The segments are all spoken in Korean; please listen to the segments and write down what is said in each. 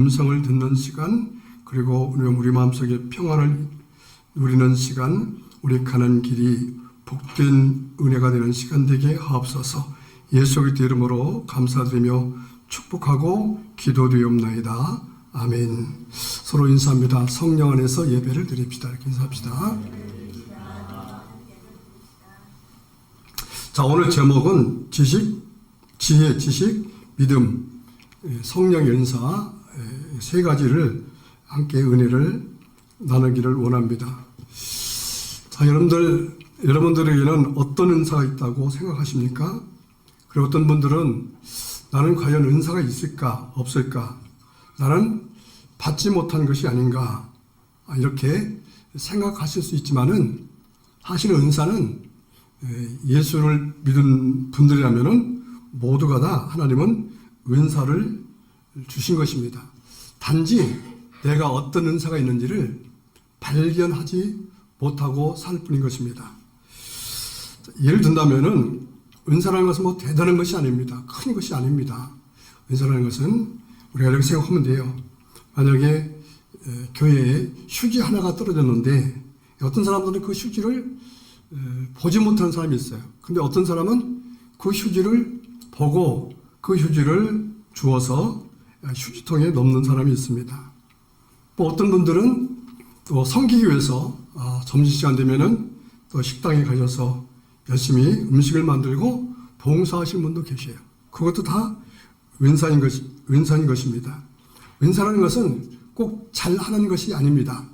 음성을 듣는 시간, 그리고 우리 마음속에 평안을 누리는 시간, 우리 가는 길이 복된 은혜가 되는 시간 되게 하옵소서. 예수 그리스도 이름으로 감사드리며 축복하고 기도드리옵나이다. 아멘. 서로 인사합니다. 성령 안에서 예배를 드립시다. 이렇게 인사합시다. 자, 오늘 제목은 지혜, 믿음, 성령의 은사 세 가지를 함께 은혜를 나누기를 원합니다. 자, 여러분들에게는 어떤 은사가 있다고 생각하십니까? 그리고 어떤 분들은 나는 과연 은사가 있을까 없을까? 나는 받지 못한 것이 아닌가? 이렇게 생각하실 수 있지만은 사실 은사는 예수를 믿은 분들이라면은 모두가 다 하나님은 은사를 주신 것입니다. 단지 내가 어떤 은사가 있는지를 발견하지 못하고 살 뿐인 것입니다. 예를 든다면은 은사라는 것은 뭐 대단한 것이 아닙니다. 큰 것이 아닙니다. 은사라는 것은 우리가 이렇게 생각하면 돼요. 만약에 교회에 휴지 하나가 떨어졌는데 어떤 사람들은 그 휴지를 보지 못하는 사람이 있어요. 근데 어떤 사람은 그 휴지를 보고 그 휴지를 주워서 휴지통에 넣는 사람이 있습니다. 또 어떤 분들은 또 섬기기 위해서 점심시간 되면은 또 식당에 가셔서 열심히 음식을 만들고 봉사하시는 분도 계세요. 그것도 다 은사인 것입니다. 은사라는 것은 꼭 잘하는 것이 아닙니다.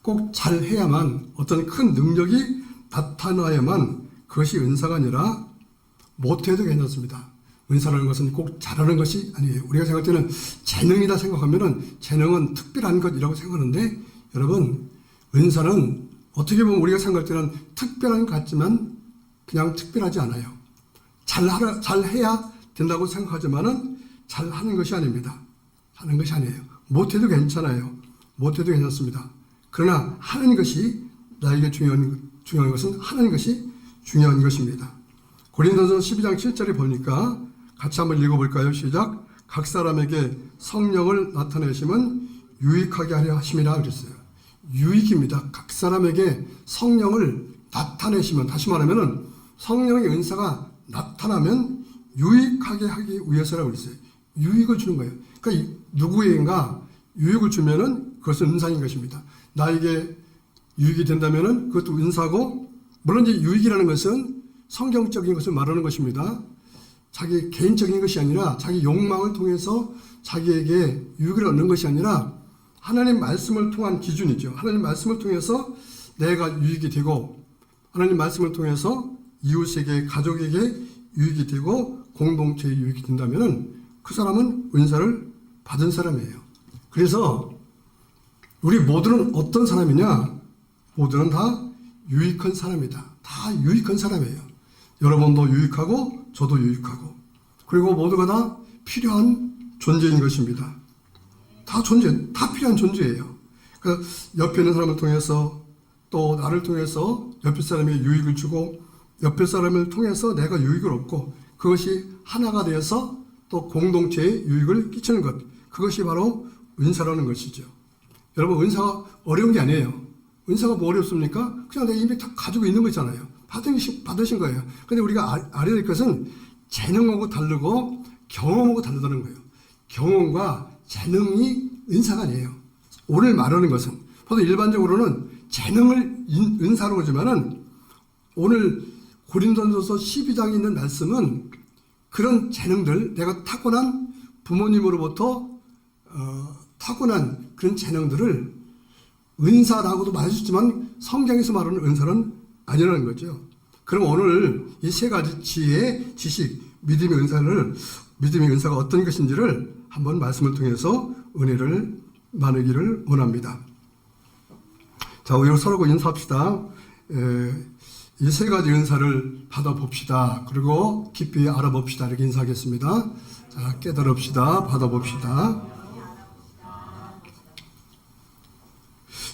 꼭 잘해야만 어떤 큰 능력이 나타나야만 그것이 은사가 아니라 못해도 괜찮습니다. 은사라는 것은 꼭 잘하는 것이 아니에요. 우리가 생각할 때는 재능이다 생각하면은 재능은 특별한 것이라고 생각하는데 여러분, 은사는 어떻게 보면 우리가 생각할 때는 특별한 것 같지만 그냥 특별하지 않아요. 잘해야 된다고 생각하지만은 잘하는 것이 아닙니다. 하는 것이 아니에요. 못해도 괜찮아요. 못해도 괜찮습니다. 그러나 하는 것이 나에게 중요한 것은 하는 것이 중요한 것입니다. 고린도전서 12장 7절에 보니까 같이 한번 읽어볼까요? 시작. 각 사람에게 성령을 나타내심은 유익하게 하려 하심이라 그랬어요. 유익입니다. 각 사람에게 성령을 나타내시면, 다시 말하면 성령의 은사가 나타나면 유익하게 하기 위해서라고 그랬어요. 유익을 주는 거예요. 그러니까 누구에게인가 유익을 주면은 그것은 은사인 것입니다. 나에게 유익이 된다면은 그것도 은사고, 물론 이제 유익이라는 것은 성경적인 것을 말하는 것입니다. 자기 개인적인 것이 아니라 자기 욕망을 통해서 자기에게 유익을 얻는 것이 아니라 하나님 말씀을 통한 기준이죠. 하나님 말씀을 통해서 내가 유익이 되고 하나님 말씀을 통해서 이웃에게, 가족에게 유익이 되고 공동체에 유익이 된다면 그 사람은 은사를 받은 사람이에요. 그래서 우리 모두는 어떤 사람이냐? 모두는 다 유익한 사람이다. 다 유익한 사람이에요. 여러분도 유익하고 저도 유익하고, 그리고 모두가 다 필요한 존재인 것입니다. 다 필요한 존재예요. 그러니까 옆에 있는 사람을 통해서 또 나를 통해서 옆에 사람에게 유익을 주고 옆에 사람을 통해서 내가 유익을 얻고 그것이 하나가 되어서 또 공동체에 유익을 끼치는 것, 그것이 바로 은사라는 것이죠. 여러분, 은사가 어려운 게 아니에요. 은사가 뭐 어렵습니까? 그냥 내가 이미 다 가지고 있는 거잖아요. 받으신 거예요. 근데 우리가 알아야 될 것은 재능하고 다르고 경험하고 다르다는 거예요. 경험과 재능이 은사가 아니에요. 오늘 말하는 것은, 보통 일반적으로는 재능을 은사로 하지만은 오늘 고린도전서 12장에 있는 말씀은 그런 재능들, 내가 타고난 부모님으로부터 타고난 그런 재능들을 은사라고도 말할 수 있지만 성경에서 말하는 은사는 아니라는 거죠. 그럼 오늘 이 세 가지 지혜, 지식, 믿음의 은사가 어떤 것인지를 한번 말씀을 통해서 은혜를 나누기를 원합니다. 자, 우리 서로 인사합시다. 이 세 가지 은사를 받아봅시다. 그리고 깊이 알아봅시다. 이렇게 인사하겠습니다. 자, 깨달읍시다. 받아봅시다.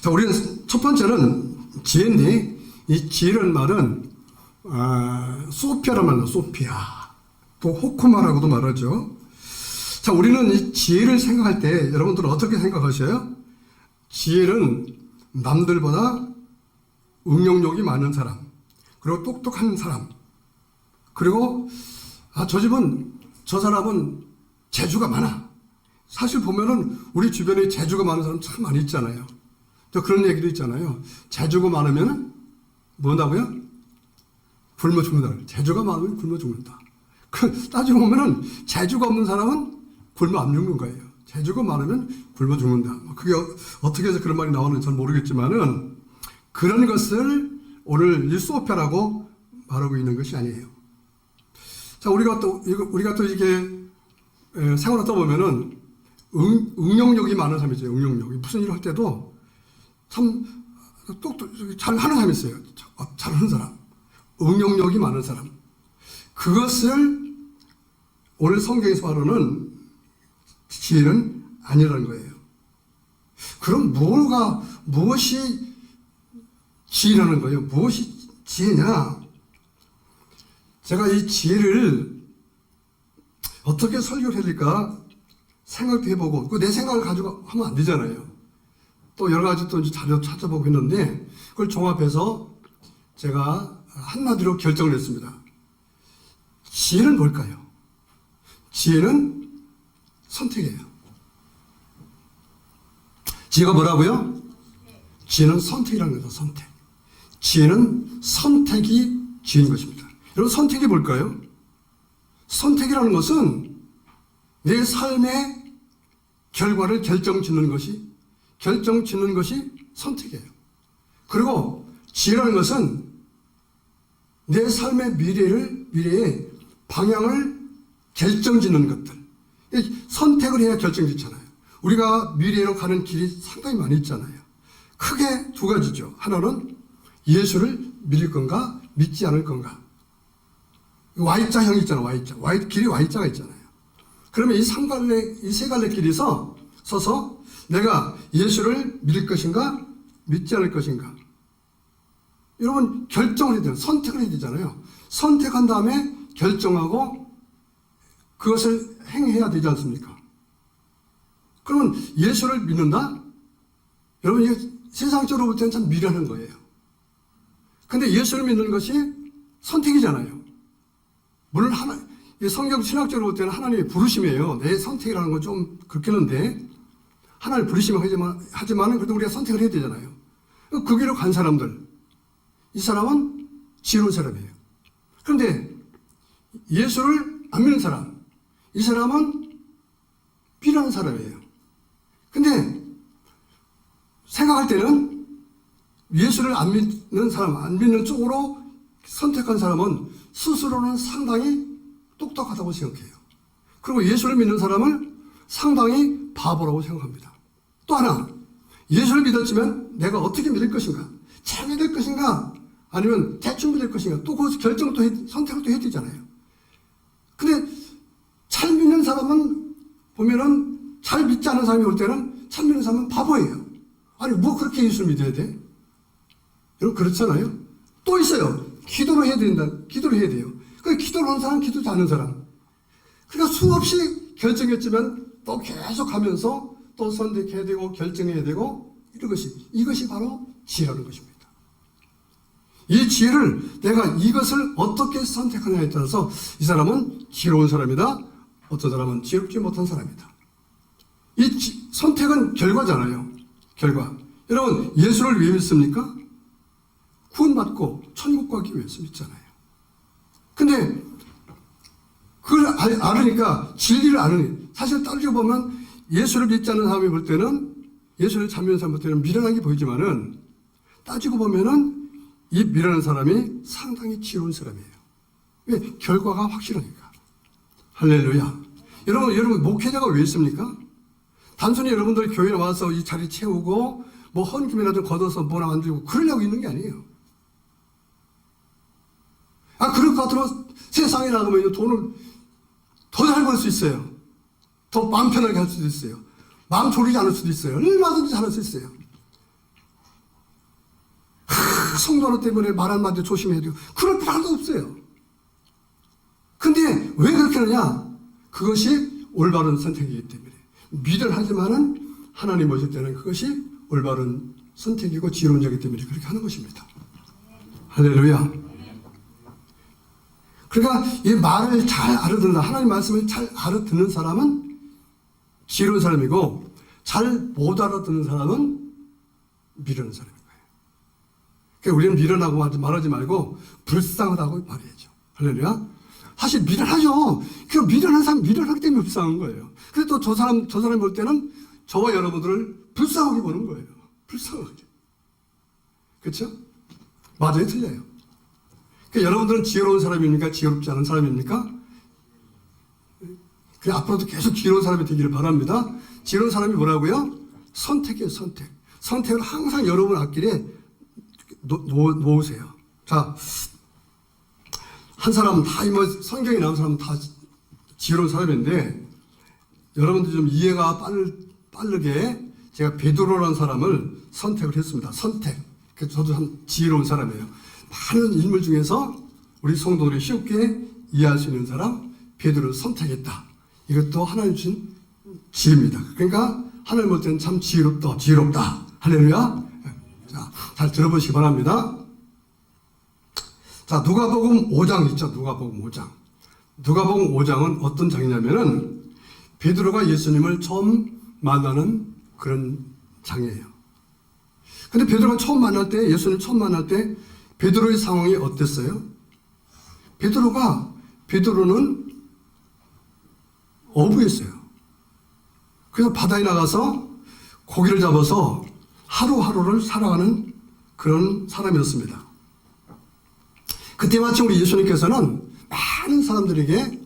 자, 우리는 첫 번째는 지혜인데, 이 지혜라는 말은 소피아란 말이에요. 소피아. 또 호쿠마라고도 말하죠. 자, 우리는 이 지혜를 생각할 때 여러분들은 어떻게 생각하셔요? 지혜는 남들보다 응용력이 많은 사람, 그리고 똑똑한 사람, 그리고 저 사람은 재주가 많아. 사실 보면은 우리 주변에 재주가 많은 사람 참 많이 있잖아요. 또 그런 얘기도 있잖아요. 재주가 많으면 뭐라고요? 굶어 죽는다. 재주가 많으면 굶어 죽는다. 따지고 보면은 재주가 없는 사람은 굶어 안 죽는 거예요. 재주가 많으면 굶어 죽는다. 그게 어떻게 해서 그런 말이 나오는지 잘 모르겠지만은 그런 것을 오늘 이 수업회라고 말하고 있는 것이 아니에요. 자, 우리가 또 이렇게 생활하다 보면은 응용력이 많은 사람이 있어요. 응용력이. 무슨 일을 할 때도 참 잘하는 사람이 있어요. 잘하는 사람. 응용력이 많은 사람. 그것을 오늘 성경에서 말하는 지혜는 아니라는 거예요. 그럼 무엇이 지혜라는 거예요? 무엇이 지혜냐? 제가 이 지혜를 어떻게 설교를 해야 될까 생각도 해보고, 내 생각을 가지고 하면 안 되잖아요. 또 여러 가지 또 자료 찾아보고 했는데, 그걸 종합해서 제가 한마디로 결정을 했습니다. 지혜는 뭘까요? 지혜는 선택이에요. 지혜가 뭐라고요? 지혜는 선택이라는 거죠. 선택. 지혜는 선택이 지혜인 것입니다. 여러분, 선택이 뭘까요? 선택이라는 것은 내 삶의 결과를 결정짓는 것이 선택이에요. 그리고 지혜라는 것은 내 삶의 미래의 방향을 결정짓는 것들. 선택을 해야 결정짓잖아요. 우리가 미래로 가는 길이 상당히 많이 있잖아요. 크게 두 가지죠. 하나는 예수를 믿을 건가, 믿지 않을 건가. Y자형이 있잖아요. 길이 Y자가 있잖아요. 그러면 이 세 갈래 길이 서서 내가 예수를 믿을 것인가, 믿지 않을 것인가. 여러분, 결정을 해야 돼요. 선택을 해야 되잖아요. 선택한 다음에 결정하고 그것을 행해야 되지 않습니까? 그러면 예수를 믿는다? 여러분, 이게 세상적으로 볼 때는 참 미련한 거예요. 근데 예수를 믿는 것이 선택이잖아요. 물론 성경 신학적으로 볼 때는 하나님의 부르심이에요. 내 선택이라는 건 좀 그렇겠는데, 하나님의 부르심을 하지만 그래도 우리가 선택을 해야 되잖아요. 그 길로 간 사람들, 이 사람은 지혜로운 사람이에요. 그런데 예수를 안 믿는 사람, 이 사람은 비난하는 사람이에요. 근데 생각할 때는 예수를 안 믿는 사람, 안 믿는 쪽으로 선택한 사람은 스스로는 상당히 똑똑하다고 생각해요. 그리고 예수를 믿는 사람은 상당히 바보라고 생각합니다. 또 하나, 예수를 믿었지만 내가 어떻게 믿을 것인가? 잘 믿을 것인가? 아니면 대충 믿을 것인가? 또 그 결정을 선택을 또 해야 되잖아요. 근데 잘 믿는 사람은 보면은 잘 믿지 않은 사람이 올 때는 잘 믿는 사람은 바보예요. 아니, 뭐 그렇게 예수를 믿어야 돼? 여러분, 그렇잖아요? 또 있어요. 기도를 해야 돼요. 그 기도를 하는 사람, 기도지 않는 사람. 그러니까 수없이 결정했지만 또 계속 하면서 또 선택해야 되고 결정해야 되고 이것이 바로 지혜라는 것입니다. 이 지혜를 내가 이것을 어떻게 선택하느냐에 따라서 이 사람은 지혜로운 사람이다. 어떤 사람은 지혜롭지 못한 사람이다. 이 선택은 결과잖아요. 결과. 여러분, 예수를 왜 믿습니까? 구원받고 천국 가기 위해서 믿잖아요. 근데 그걸 알으니까, 진리를 알으니, 사실 따지고 보면 예수를 믿지 않는 사람이 볼 때는, 예수를 잘 믿는 사람 볼 때는 미련한 게 보이지만은, 따지고 보면은 이 미련한 사람이 상당히 지혜로운 사람이에요. 왜? 결과가 확실하니까. 할렐루야. 여러분 목회자가 왜 있습니까? 단순히 여러분들 교회에 와서 이 자리 채우고 뭐 헌금이라도 걷어서 뭐나 만들고 그러려고 있는 게 아니에요. 그럴 것 같으면 세상에 나가면 돈을 더 잘 벌 수 있어요. 더 마음 편하게 할 수도 있어요. 마음 졸이지 않을 수도 있어요. 얼마든지 잘할 수 있어요. 성도 하나 때문에 말 한마디 조심해야 돼요. 그럴 필요도 없어요. 근데 왜 그렇게 하느냐? 그것이 올바른 선택이기 때문에 믿을 하지만은 하나님 보실 때는 그것이 올바른 선택이고 지혜로운 자이기 때문에 그렇게 하는 것입니다. 할렐루야. 그러니까 이 말을 잘 알아듣는, 하나님 말씀을 잘 알아듣는 사람은 지혜로운 사람이고 잘 못 알아듣는 사람은 미련한 사람인 거예요. 그러니까 우리는 미련하고 말하지 말고 불쌍하다고 말해야죠. 할렐루야. 사실 미련하죠. 그 미련한 사람 미련하기 때문에 불쌍한 거예요. 그래서 또 저 사람 볼 때는 저와 여러분들을 불쌍하게 보는 거예요. 불쌍하게. 그렇죠? 맞아요, 틀려요. 그러니까 여러분들은 지혜로운 사람입니까? 지혜롭지 않은 사람입니까? 그래, 앞으로도 계속 지혜로운 사람이 되기를 바랍니다. 지혜로운 사람이 뭐라고요? 선택이에요, 선택. 선택을 항상 여러분 앞길에 놓으세요. 자, 한 사람은 다, 성경에 나온 사람은 다 지혜로운 사람인데, 여러분들 좀 이해가 빠르게 제가 베드로라는 사람을 선택을 했습니다. 선택. 그래서 저도 참 지혜로운 사람이에요. 많은 인물 중에서 우리 성도들이 쉽게 이해할 수 있는 사람, 베드로를 선택했다. 이것도 하나님 주신 지혜입니다. 그러니까 하나님 볼 때는 참 지혜롭다. 할렐루야. 자, 잘 들어보시기 바랍니다. 자, 누가복음 5장 있죠. 누가복음 5장. 누가복음 5장은 어떤 장이냐면은 베드로가 예수님을 처음 만나는 그런 장이에요. 근데 베드로가 예수님 처음 만날 때 베드로의 상황이 어땠어요? 베드로는 어부였어요. 그래서 바다에 나가서 고기를 잡아서 하루하루를 살아가는 그런 사람이었습니다. 그때 마침 우리 예수님께서는 많은 사람들에게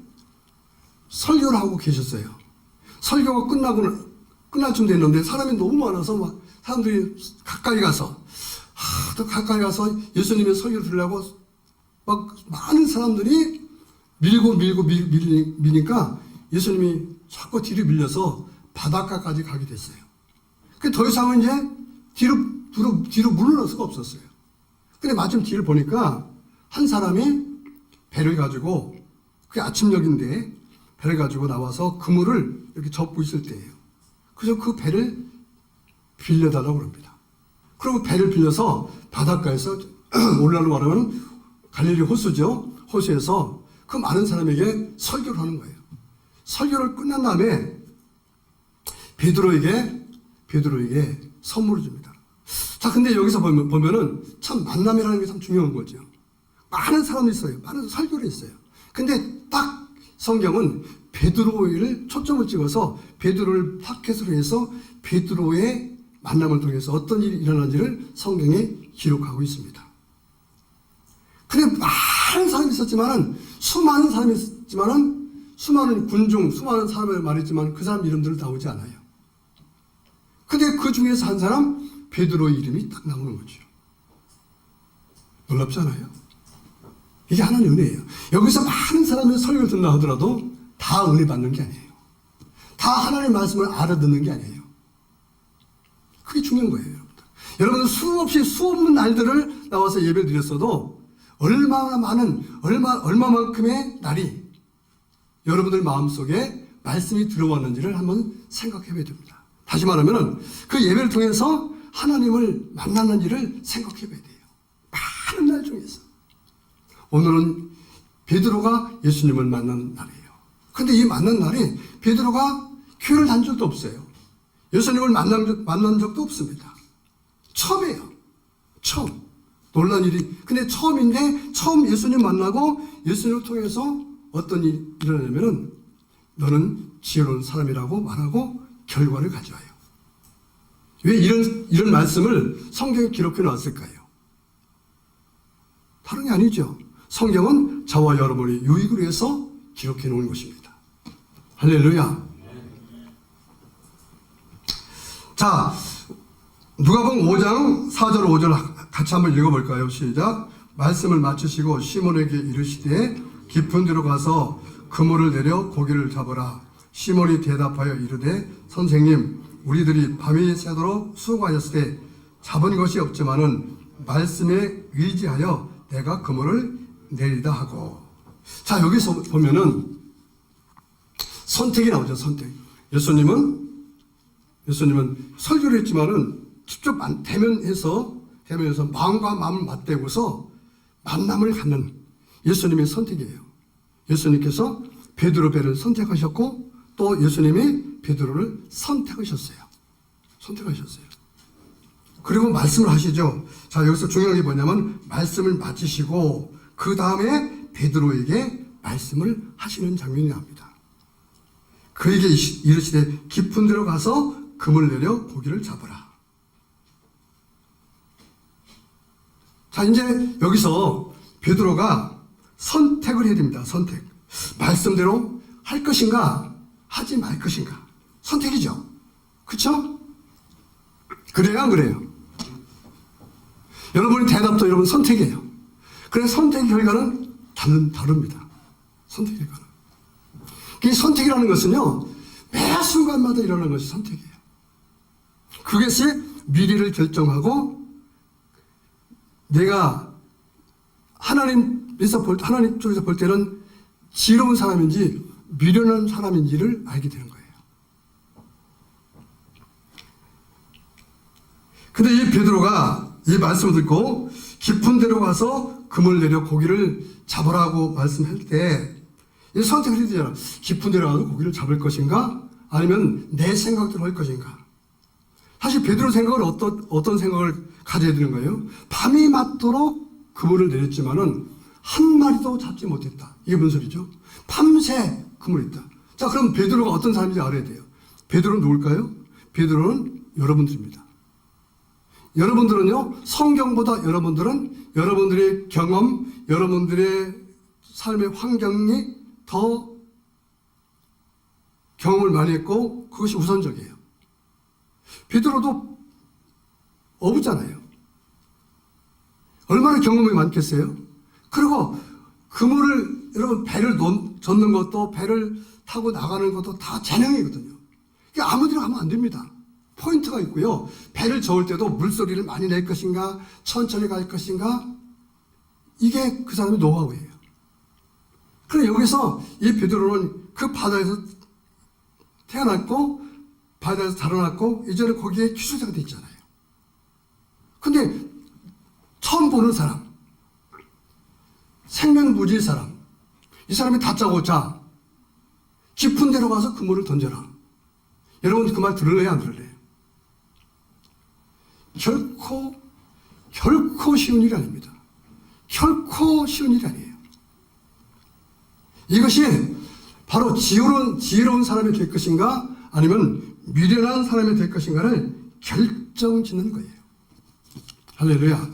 설교를 하고 계셨어요. 설교가 끝날 쯤 됐는데 사람이 너무 많아서 막 사람들이 가까이 가서 예수님의 설교를 들으려고 막 많은 사람들이 밀니까 예수님이 자꾸 뒤로 밀려서 바닷가까지 가게 됐어요. 더 이상은 이제 뒤로 물러날 수가 없었어요. 근데 마침 뒤를 보니까 한 사람이 배를 가지고, 그게 아침녘인데 배를 가지고 나와서 그물을 이렇게 접고 있을 때예요. 그래서 그 배를 빌려달라고 합니다. 그리고 배를 빌려서 바닷가에서 오늘날로 말하면 갈릴리 호수죠. 호수에서 그 많은 사람에게 설교를 하는 거예요. 설교를 끝난 다음에 베드로에게 선물을 줍니다. 자, 근데 여기서 보면은 참 만남이라는 게 참 중요한 거죠. 많은 사람이 있어요. 많은 설교를 했어요. 근데 딱 성경은 베드로를 초점을 찍어서 베드로를 타겟으로 해서 베드로의 만남을 통해서 어떤 일이 일어난지를 성경에 기록하고 있습니다. 근데 많은 사람이 있었지만은, 수많은 군중, 수많은 사람을 말했지만 그 사람 이름들을 나오지 않아요. 근데 그 중에서 한 사람, 베드로의 이름이 딱 나오는 거죠. 놀랍지 않아요? 이게 하나님의 은혜예요. 여기서 많은 사람이 설교를 듣나 하더라도 다 은혜 받는 게 아니에요. 다 하나님의 말씀을 알아듣는 게 아니에요. 그게 중요한 거예요, 여러분들. 여러분들 수없는 날들을 나와서 예배를 드렸어도 얼마만큼의 날이 여러분들 마음속에 말씀이 들어왔는지를 한번 생각해 봐야 됩니다. 다시 말하면 그 예배를 통해서 하나님을 만났는지를 생각해 봐야 돼요. 많은 날 중에서. 오늘은 베드로가 예수님을 만난 날이에요. 근데 이 만난 날이 베드로가 교회를 단 적도 없어요. 예수님을 만난 적도 없습니다. 처음이에요. 처음. 놀란 일이. 근데 처음인데 처음 예수님 만나고 예수님을 통해서 어떤 일이 일어나냐면은 너는 지혜로운 사람이라고 말하고 결과를 가져와요. 왜 이런 말씀을 성경에 기록해 놨을까요? 다른 게 아니죠. 성경은 저와 여러분이 유익을 위해서 기록해 놓은 것입니다. 할렐루야. 자, 누가복음 5장 4절 5절 같이 한번 읽어볼까요? 시작. 말씀을 마치시고 시몬에게 이르시되 깊은 데로 가서 그물을 내려 고기를 잡으라. 시몬이 대답하여 이르되 선생님, 우리들이 밤이 새도록 수고하였을 때 잡은 것이 없지만은 말씀에 의지하여 내가 그물을 내리다 하고. 자, 여기서 보면은 선택이 나오죠. 선택. 예수님은 설교를 했지만은 직접 대면해서 마음과 마음을 맞대고서 만남을 갖는 예수님의 선택이에요. 예수님께서 베드로 배를 선택하셨고 또 예수님이 베드로를 선택하셨어요. 그리고 말씀을 하시죠. 자, 여기서 중요한 게 뭐냐면 말씀을 마치시고 그 다음에 베드로에게 말씀을 하시는 장면이 나옵니다. 그에게 이르시되 깊은 데로 가서 금을 내려 고기를 잡으라. 자, 이제 여기서 베드로가 선택을 해야 됩니다. 선택. 말씀대로 할 것인가 하지 말 것인가. 선택이죠. 그렇죠? 그래요, 안 그래요? 여러분의 대답도 여러분 선택이에요. 그래서 선택의 결과는 다릅니다. 선택의 결과는. 이 선택이라는 것은요, 매 순간마다 일어나는 것이 선택이에요. 그것이 미래를 결정하고 내가 하나님 쪽에서 볼 때는 지혜로운 사람인지 미련한 사람인지를 알게 되는 거예요. 근데 이 베드로가 이 말씀을 듣고 깊은 데로 가서 금을 내려 고기를 잡으라고 말씀할 때 이 선택을 해야 되잖아. 깊은 데로 가서 고기를 잡을 것인가 아니면 내 생각대로 할 것인가. 사실 베드로 생각은 어떤 생각을 가져야 되는 거예요? 밤이 맞도록 그물을 내렸지만은 한 마리도 잡지 못했다. 이게 무슨 소리죠? 밤새 그물했다. 자, 그럼 베드로가 어떤 사람인지 알아야 돼요. 베드로는 누굴까요? 베드로는 여러분들입니다. 여러분들은요, 성경보다 여러분들은 여러분들의 경험, 여러분들의 삶의 환경이 더 경험을 많이 했고 그것이 우선적이에요. 베드로도 어부잖아요. 얼마나 경험이 많겠어요? 그리고 그물을 여러분 배를 젓는 것도 배를 타고 나가는 것도 다 재능이거든요. 이게 아무데나 하면 안 됩니다. 포인트가 있고요. 배를 저을 때도 물소리를 많이 낼 것인가 천천히 갈 것인가 이게 그 사람의 노하우예요. 그런데 여기서 이 베드로는 그 바다에서 태어났고 바다에서 자라났고 이제는 거기에 기술자가 돼 있잖아요. 근데 처음 보는 사람, 생명부지의 사람, 이 사람이 다짜고짜 깊은 데로 가서 그물을 던져라. 여러분 그 말 들을래요, 안 들을래요? 결코 쉬운 일이 아닙니다. 결코 쉬운 일이 아니에요. 이것이 바로 지혜로운 사람이 될 것인가 아니면 미련한 사람이 될 것인가를 결정짓는 거예요. 할렐루야.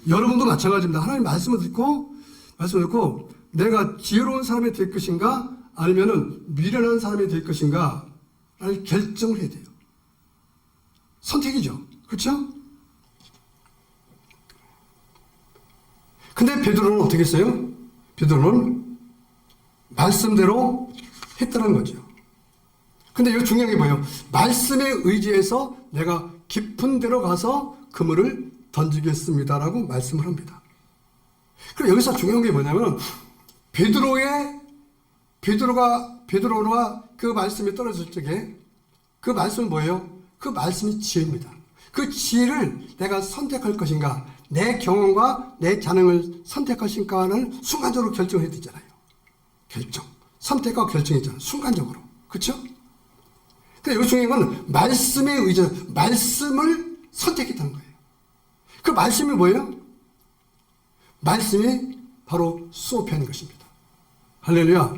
여러분도 마찬가지입니다. 하나님 말씀을 듣고 내가 지혜로운 사람이 될 것인가 아니면 미련한 사람이 될 것인가 를 결정을 해야 돼요. 선택이죠. 그렇죠? 근데 베드로는 어떻게 했어요? 베드로는 말씀대로 했다는 거죠. 근데 여기 중요한 게 뭐예요? 말씀에 의지해서 내가 깊은 데로 가서 그물을 던지겠습니다라고 말씀을 합니다. 그럼 여기서 중요한 게 뭐냐면 베드로가 그 말씀이 떨어질 적에 그 말씀은 뭐예요? 그 말씀이 지혜입니다. 그 지혜를 내가 선택할 것인가 내 경험과 내 재능을 선택할 것인가는 순간적으로 결정해야 되잖아요. 선택과 결정이잖아요. 순간적으로. 그렇죠? 근데 여기 중요한 건 말씀에 의지, 말씀을 선택했다는 거예요. 그 말씀이 뭐예요? 말씀이 바로 수업하는 것입니다. 할렐루야.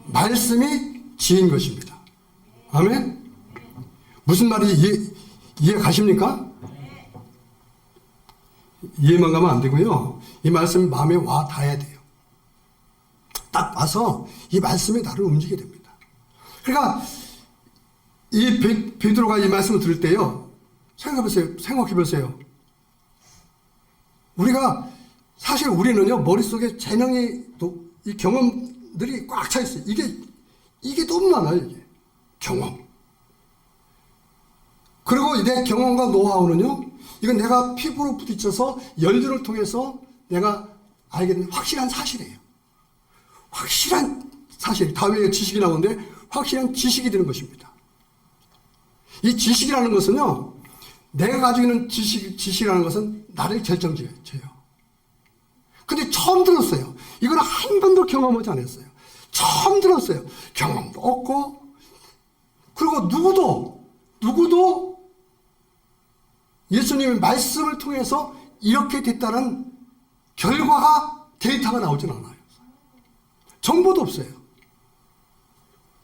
말씀이 지혜인 것입니다. 아멘? 무슨 말인지 이해 가십니까? 이해만 가면 안 되고요. 이 말씀이 마음에 와 닿아야 돼요. 딱 와서 이 말씀이 나를 움직이게 됩니다. 그러니까 이 베드로가 이 말씀을 들을 때요. 생각해 보세요. 사실 우리는요, 머릿속에 재능이, 이 경험들이 꽉 차 있어요. 이게 너무 많아요, 이게. 경험. 그리고 내 경험과 노하우는요, 이건 내가 피부로 부딪혀서 연륜을 통해서 내가 알게 된 확실한 사실이에요. 확실한 사실. 다음에 지식이 나오는데, 확실한 지식이 되는 것입니다. 이 지식이라는 것은요, 내가 가지고 있는 지식이라는 것은 나를 결정지어요. 근데 처음 들었어요. 이건 한 번도 경험하지 않았어요. 처음 들었어요. 경험도 없고, 그리고 누구도 예수님의 말씀을 통해서 이렇게 됐다는 결과가, 데이터가 나오진 않아요. 정보도 없어요.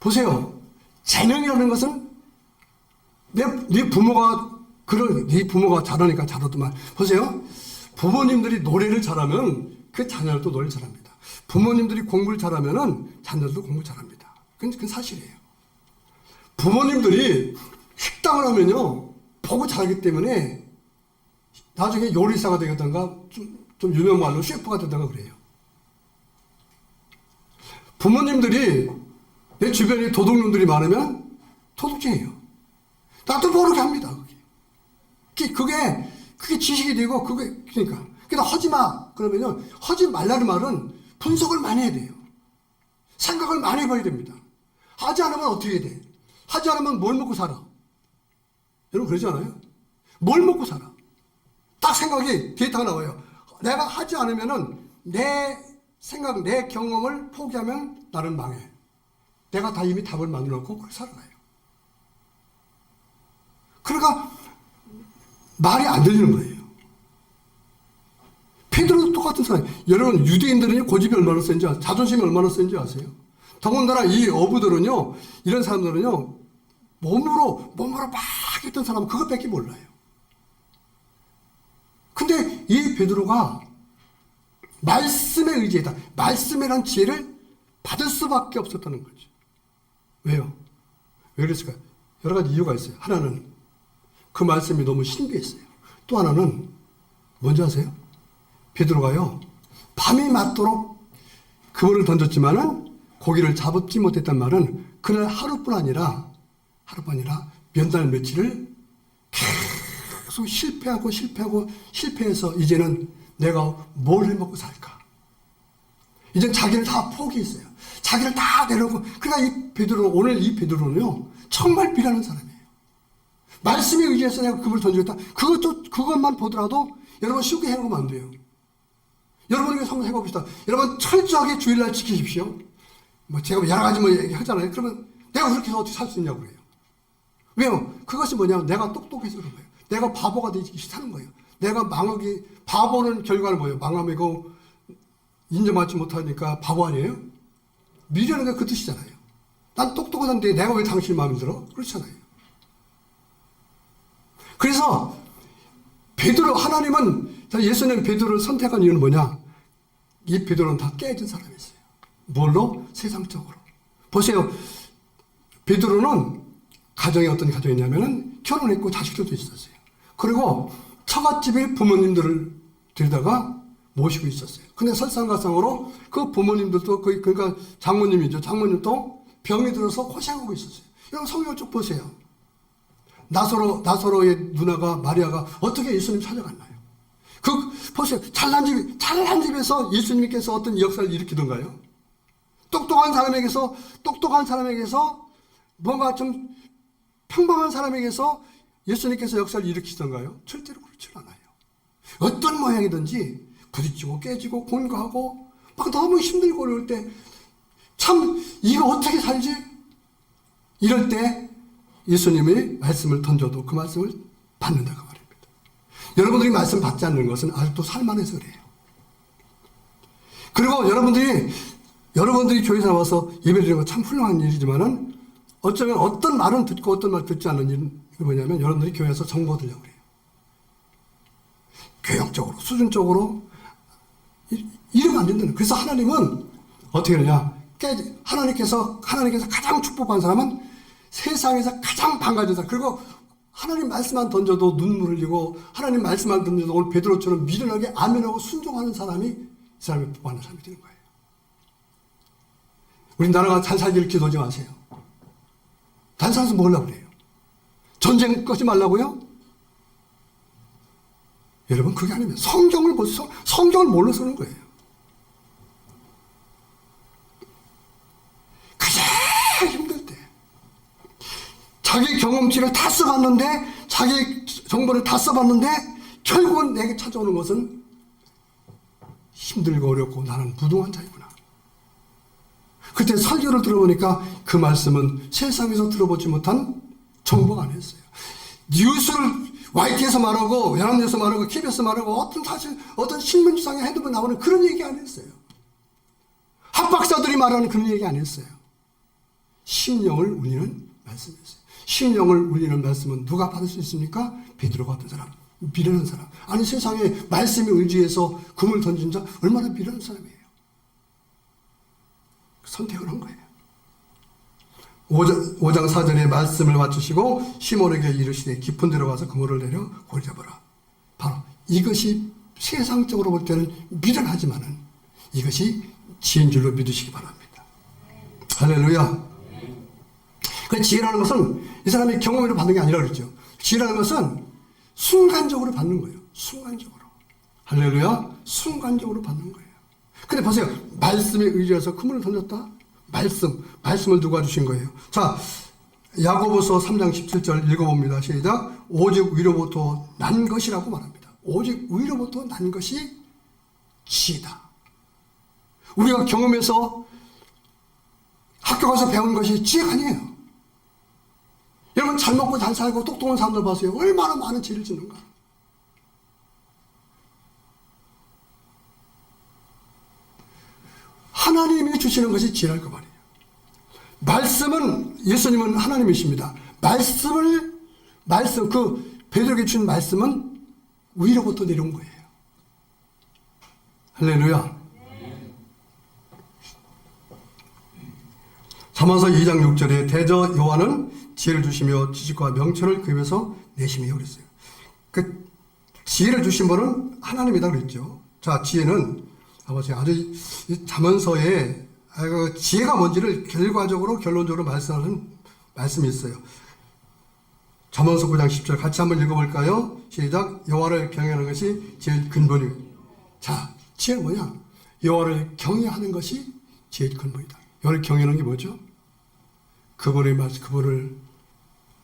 보세요. 재능이라는 것은 네 부모가 잘하니까 잘하더만. 보세요. 부모님들이 노래를 잘하면 그 자녀들도 노래를 잘합니다. 부모님들이 공부를 잘하면 자녀들도 공부 잘합니다. 그건 사실이에요. 부모님들이 식당을 하면요, 보고 잘하기 때문에 나중에 요리사가 되겠던가, 좀 유명 말로 셰프가 되다가 그래요. 부모님들이 내 주변에 도둑놈들이 많으면 도둑쟁이에요. 나도 모르게 합니다. 그게 지식이 되고, 그러니까 하지 마. 그러면요, 하지 말라는 말은 분석을 많이 해야 돼요. 생각을 많이 해봐야 됩니다. 하지 않으면 어떻게 돼? 하지 않으면 뭘 먹고 살아? 여러분 그러지 않아요? 뭘 먹고 살아? 딱 생각이, 데이터가 나와요. 내가 하지 않으면은 내 생각, 내 경험을 포기하면 나는 망해. 내가 다 이미 답을 만들어 놓고 그렇게 살아가요. 그러니까 말이 안 들리는 거예요. 베드로도 똑같은 사람이에요. 여러분, 유대인들은 고집이 얼마나 센지, 자존심이 얼마나 센지 아세요? 더군다나 이 어부들은요, 이런 사람들은요, 몸으로 막 했던 사람은 그것밖에 몰라요. 근데 이 베드로가 말씀에 의지했다. 말씀이란 지혜를 받을 수밖에 없었다는 거죠. 왜요? 왜 그랬을까요? 여러 가지 이유가 있어요. 하나는 그 말씀이 너무 신비했어요. 또 하나는 뭔지 아세요? 베드로가요, 밤이 맞도록 그물을 던졌지만은 고기를 잡지 못했단 말은 그날 하루뿐 아니라 몇 달 며칠을 계속 실패해서 이제는 내가 뭘 해먹고 살까? 이제 자기를 다 포기했어요. 자기를 다 내려놓고. 그러니까 오늘 이 베드로는요, 정말 비라는 사람이에요. 말씀에 의지해서 내가 그물을 던지겠다. 그것만 보더라도 여러분 쉽게 해먹으면 안 돼요. 여러분에게 한번 해봅시다. 여러분 철저하게 주일날 지키십시오. 제가 여러 가지 얘기하잖아요. 그러면 내가 그렇게 해서 어떻게 살 수 있냐고 그래요. 왜요? 그것이 뭐냐면 내가 똑똑해서 그런 거예요. 내가 바보가 되기 싫다는 거예요. 내가 바보는 결과는 뭐예요? 망함이고 인정받지 못하니까 바보 아니에요? 미련한 게 그 뜻이잖아요. 난 똑똑하던데 내가 왜 당신 마음에 들어? 그렇잖아요. 그래서 하나님은 예수님 베드로를 선택한 이유는 뭐냐? 이 베드로는 다 깨진 사람이었어요. 뭘로? 세상적으로. 보세요. 베드로는 어떤 가정이냐면은 결혼했고 자식들도 있었어요. 그리고 처갓집에 부모님들을 데려다가 모시고 있었어요. 근데 설상가상으로 그 부모님들도 그러니까 장모님이죠. 장모님도 병이 들어서 고생하고 있었어요. 여러분 성경을 쭉 보세요. 나사로의 누나가 마리아가 어떻게 예수님 찾아갔나요? 보세요. 잘난 집에서 예수님께서 어떤 역사를 일으키던가요? 똑똑한 사람에게서 뭔가 좀 평범한 사람에게서 예수님께서 역사를 일으키던가요? 절대로 그렇지 않아요. 어떤 모양이든지 부딪히고 깨지고 공고하고 막 너무 힘들고 어려울 때 참 이거 어떻게 살지? 이럴 때 예수님의 말씀을 던져도 그 말씀을 받는다고 말입니다. 여러분들이 말씀 받지 않는 것은 아직도 살만해서 그래요. 그리고 여러분들이 교회에 나와서 예배드리는 건 참 훌륭한 일이지만은 어쩌면 어떤 말은 듣고 어떤 말 듣지 않는 일은 뭐냐면 여러분들이 교회에서 정보 들려고 그래요. 교육적으로, 수준적으로 이러면 안 된다는. 그래서 하나님은 어떻게 하느냐? 하나님께서 가장 축복한 사람은 세상에서 가장 반가워진 사람. 그리고 하나님 말씀만 던져도 눈물 흘리고 하나님 말씀만 던져도 오늘 베드로처럼 미련하게 아멘하고 순종하는 사람이 이 사람이 복받는 사람이 되는 거예요. 우리나라가 잘 살기를 기도하지 마세요. 잘 살아서 뭐 하려고 그래요? 전쟁 꺼지 말라고요? 여러분 그게 아니면 성경을 뭘로 쓰는 거예요? 가장 힘들 때 자기 경험치를 다 써봤는데, 자기 정보를 다 써봤는데, 결국은 내게 찾아오는 것은 힘들고 어렵고 나는 무동한 자이구나. 그때 설교를 들어보니까 그 말씀은 세상에서 들어보지 못한 정보가 아니었어요. 뉴스를 YT에서 말하고, 연합뉴스 말하고, KBS 말하고, 어떤 신문지상에 핸드폰 나오는 그런 얘기 아니었어요. 학박사들이 말하는 그런 얘기 아니었어요. 심령을 울리는 말씀이었어요. 심령을 울리는 말씀은 누가 받을 수 있습니까? 베드로 같은 사람, 미련한 사람. 아니, 세상에 말씀에 의지해서 금을 던진 자 얼마나 미련한 사람이에요. 선택을 한 거예요. 5장 4절에 말씀을 맞추시고 시몬에게 이르시되 깊은 데로 가서 그물을 내려 고기 잡아라. 바로 이것이 세상적으로 볼 때는 미련하지만은 이것이 지혜인 줄로 믿으시기 바랍니다. 할렐루야. 그 지혜라는 것은 이 사람이 경험으로 받는 게 아니라 그랬죠. 지혜라는 것은 순간적으로 받는 거예요. 순간적으로. 할렐루야. 순간적으로 받는 거예요. 근데 보세요. 말씀에 의지해서 그물을 던졌다. 말씀을 누가 주신 거예요? 자, 야고보서 3장 17절 읽어봅니다. 시작. 오직 위로부터 난 것이라고 말합니다. 오직 위로부터 난 것이 지혜다. 우리가 경험해서 학교 가서 배운 것이 지혜가 아니에요. 여러분, 잘 먹고 잘 살고 똑똑한 사람들 봐세요. 얼마나 많은 지혜를 짓는가. 하나님이 주시는 것이 지혜랄 그 말이에요. 말씀은, 예수님은 하나님이십니다. 그 베드로에게 준 말씀은 위로부터 내려온 거예요. 할렐루야. 잠언서 2장 6절에 대저 여호와는 지혜를 주시며 지식과 명철을 그 입에서 내시며 그랬어요. 그 지혜를 주신 분은 하나님이다 그랬죠. 자, 지혜는 아주 잠언서에 지혜가 뭔지를 결론적으로 말씀하는 말씀이 있어요. 잠언서 9장 10절 같이 한번 읽어볼까요? 시작. 여호와를 경외하는 것이 지혜의 근본이요. 자, 지혜는 뭐냐? 여호와를 경외하는 것이 지혜의 근본이다. 여호와를 경외하는 게 뭐죠? 그분을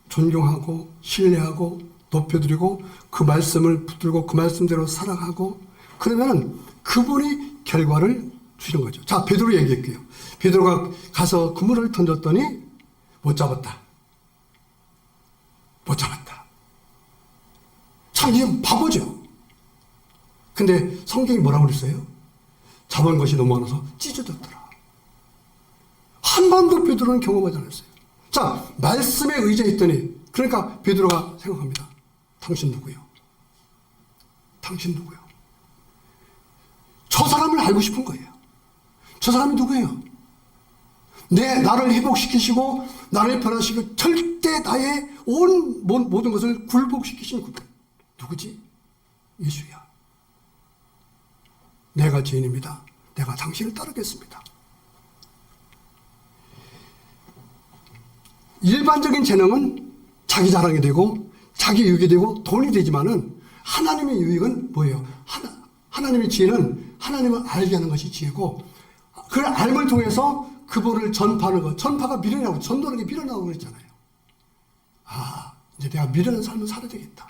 존경하고 신뢰하고 높여드리고 그 말씀을 붙들고 그 말씀대로 살아가고, 그러면 그분이 결과를 주시는 거죠. 자, 베드로 얘기할게요. 베드로가 가서 그물을 던졌더니 못 잡았다. 참, 이게 바보죠. 근데 성경이 뭐라고 그랬어요? 잡은 것이 너무 많아서 찢어졌더라. 한 번도 베드로는 경험하지 않았어요. 자, 말씀에 의지했더니, 그러니까 베드로가 생각합니다. 당신 누구요? 저 사람을 알고 싶은 거예요. 저 사람이 누구예요? 나를 회복시키시고 나를 변화시키고 절대 나의 모든 것을 굴복시키신 그분. 누구지? 예수야. 내가 죄인입니다. 내가 당신을 따르겠습니다. 일반적인 재능은 자기 자랑이 되고 자기 유익이 되고 돈이 되지만은 하나님의 유익은 뭐예요? 하나님의 지혜는 하나님을 알게 하는 것이 지혜고, 그 알을 통해서 그분을 전파하는 것. 전파가 미련하고 전도하는 게 미련하고 그랬잖아요. 아, 이제 내가 미련한 삶을 살아야 되겠다.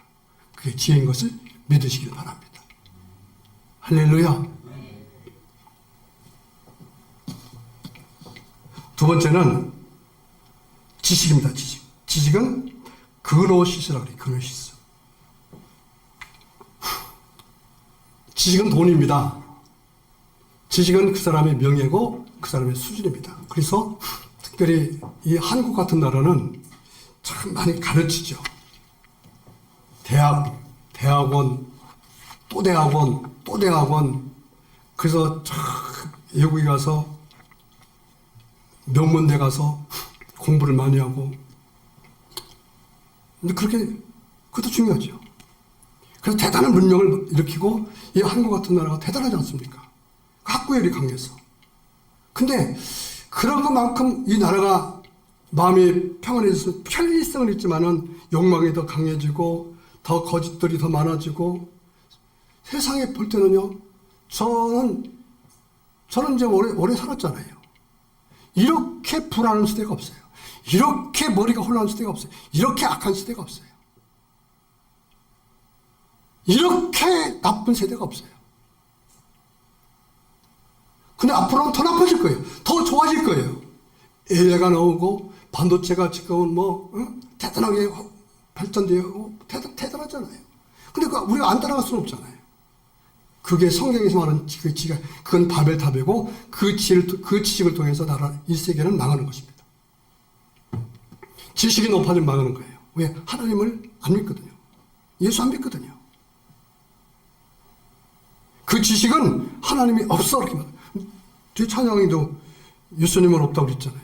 그게 지혜인 것을 믿으시길 바랍니다. 할렐루야. 두 번째는 지식입니다. 지식은 그노시스라고 그래요. 그노시스. 지식은 돈입니다. 지식은 그 사람의 명예고 그 사람의 수준입니다. 그래서 특별히 이 한국 같은 나라는 참 많이 가르치죠. 대학원, 또 대학원. 그래서 외국에 가서 명문대 가서 공부를 많이 하고. 근데 그것도 중요하죠. 그래서 대단한 문명을 일으키고, 이 한국 같은 나라가 대단하지 않습니까? 학구열이 강해서. 근데 그런 것만큼 이 나라가 마음이 평안해져서 편리성은 있지만은 욕망이 더 강해지고 더 거짓들이 더 많아지고, 세상에 볼 때는요, 저는 이제 오래 살았잖아요. 이렇게 불안한 시대가 없어요. 이렇게 머리가 혼란한 시대가 없어요. 이렇게 악한 시대가 없어요. 이렇게 나쁜 세대가 없어요. 근데 앞으로는 더 나빠질 거예요. 더 좋아질 거예요. AI가 나오고 반도체가 지금은 대단하게 발전되고 대단하잖아요. 근데 우리가 안 따라갈 수는 없잖아요. 그게 성경에서 말하는 그건 바벨탑이고 그 지식을 통해서 나라 1세계는 망하는 것입니다. 지식이 높아지면 망하는 거예요. 왜? 하나님을 안 믿거든요. 예수 안 믿거든요. 그 지식은 하나님이 없어 그렇게 말해요. 뒤 찬양이도 예수님은 없다고 그랬잖아요.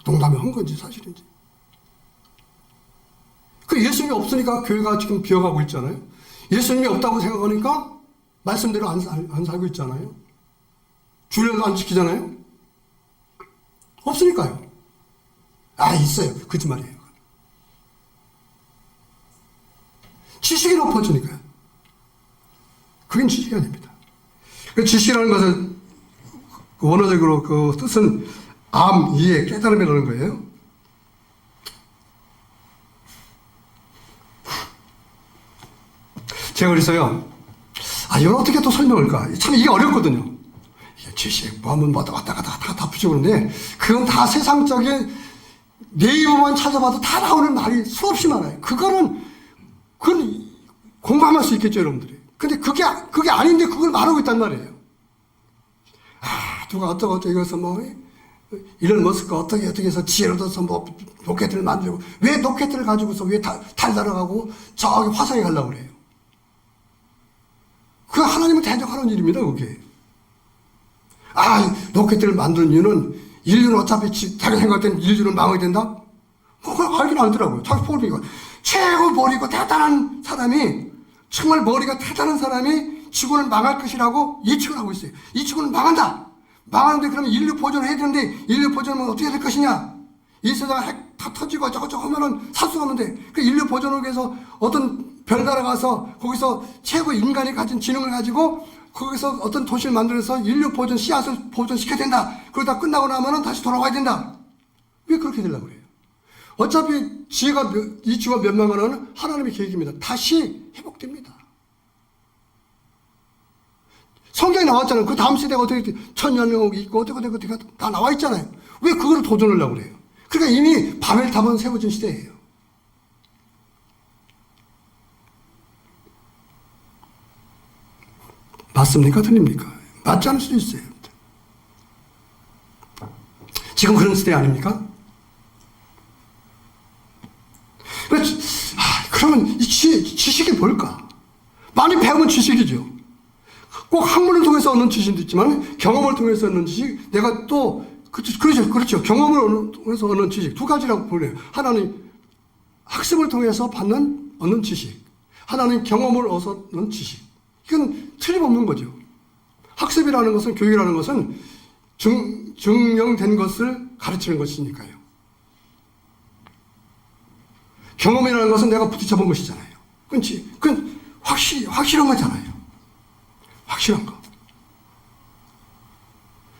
농담에 한 건지 사실인지. 그 예수님이 없으니까 교회가 지금 비어가고 있잖아요. 예수님이 없다고 생각하니까 말씀대로 안 살고 있잖아요. 주례도 안 지키잖아요. 없으니까요. 있어요. 거짓말이에요. 지식이 높아지니까요. 그게 지식이 아닙니다. 그 지식이라는 것은 원어적으로 그 뜻은 암, 이해, 깨달음이라는 거예요. 제가 그래서요, 이걸 어떻게 또 설명할까? 참 이게 어렵거든요. 이게 지식, 뭐 하면 왔다 갔다 다 붙여오는데, 그건 다 세상적인 네이버만 찾아봐도 다 나오는 말이 수없이 많아요. 그건 공감할 수 있겠죠, 여러분들이. 근데 그게 아닌데 그걸 말하고 있단 말이에요. 누가 어쩌고 이것서 일론 머스크가 어떻게 해서 지혜를 얻어서 로켓을 만들고, 왜 로켓을 가지고서 왜 달 날아가고 저기 화성에 가려고 그래요? 그 하나님을 대적하는 일입니다, 그게. 로켓을 만드는 이유는 인류는 어차피 자기 생각할 때는 인류는 망하게 된다? 그걸 알긴 알더라고요. 자기 포기가. 최고 머리고 대단한 사람이, 정말 머리가 대단한 사람이 지구는 망할 것이라고 예측을 하고 있어요. 이 지구는 망한다! 망하는데 그러면 인류 보존을 해야 되는데, 인류 보존하면 어떻게 될 것이냐? 이 세상 핵 다 터지고 저거저거 하면은 살 수가 없는데, 그 인류 보존을 위해서 어떤 별나라 가서 거기서 최고 인간이 가진 지능을 가지고 거기서 어떤 도시를 만들어서 인류 보존, 씨앗을 보존시켜야 된다. 그러다 끝나고 나면은 다시 돌아와야 된다. 왜 그렇게 되려고 그래요? 어차피 이 지구가 멸망하는 하나님의 계획입니다. 다시 회복됩니다. 성경에 나왔잖아요. 그 다음 세대가 어떻게 천년왕국이 있고 어떻게 다 나와 있잖아요. 왜 그걸 도전하려고 그래요? 그러니까 이미 바벨탑은 세워진 시대예요. 맞습니까? 틀립니까? 맞지 않을 수도 있어요. 지금 그런 시대 아닙니까? 그러면 이 지식이 뭘까? 많이 배우면 지식이죠. 꼭 학문을 통해서 얻는 지식도 있지만 경험을 통해서 얻는 지식, 내가 또 그렇죠. 경험을 통해서 얻는 지식 두 가지라고 보네요. 하나는 학습을 통해서 얻는 지식, 하나는 경험을 얻는 지식. 이건 틀림없는 거죠. 학습이라는 것은, 교육이라는 것은 증명된 것을 가르치는 것이니까요. 경험이라는 것은 내가 부딪혀본 것이잖아요. 그건 확실한 거잖아요. 확실한 거.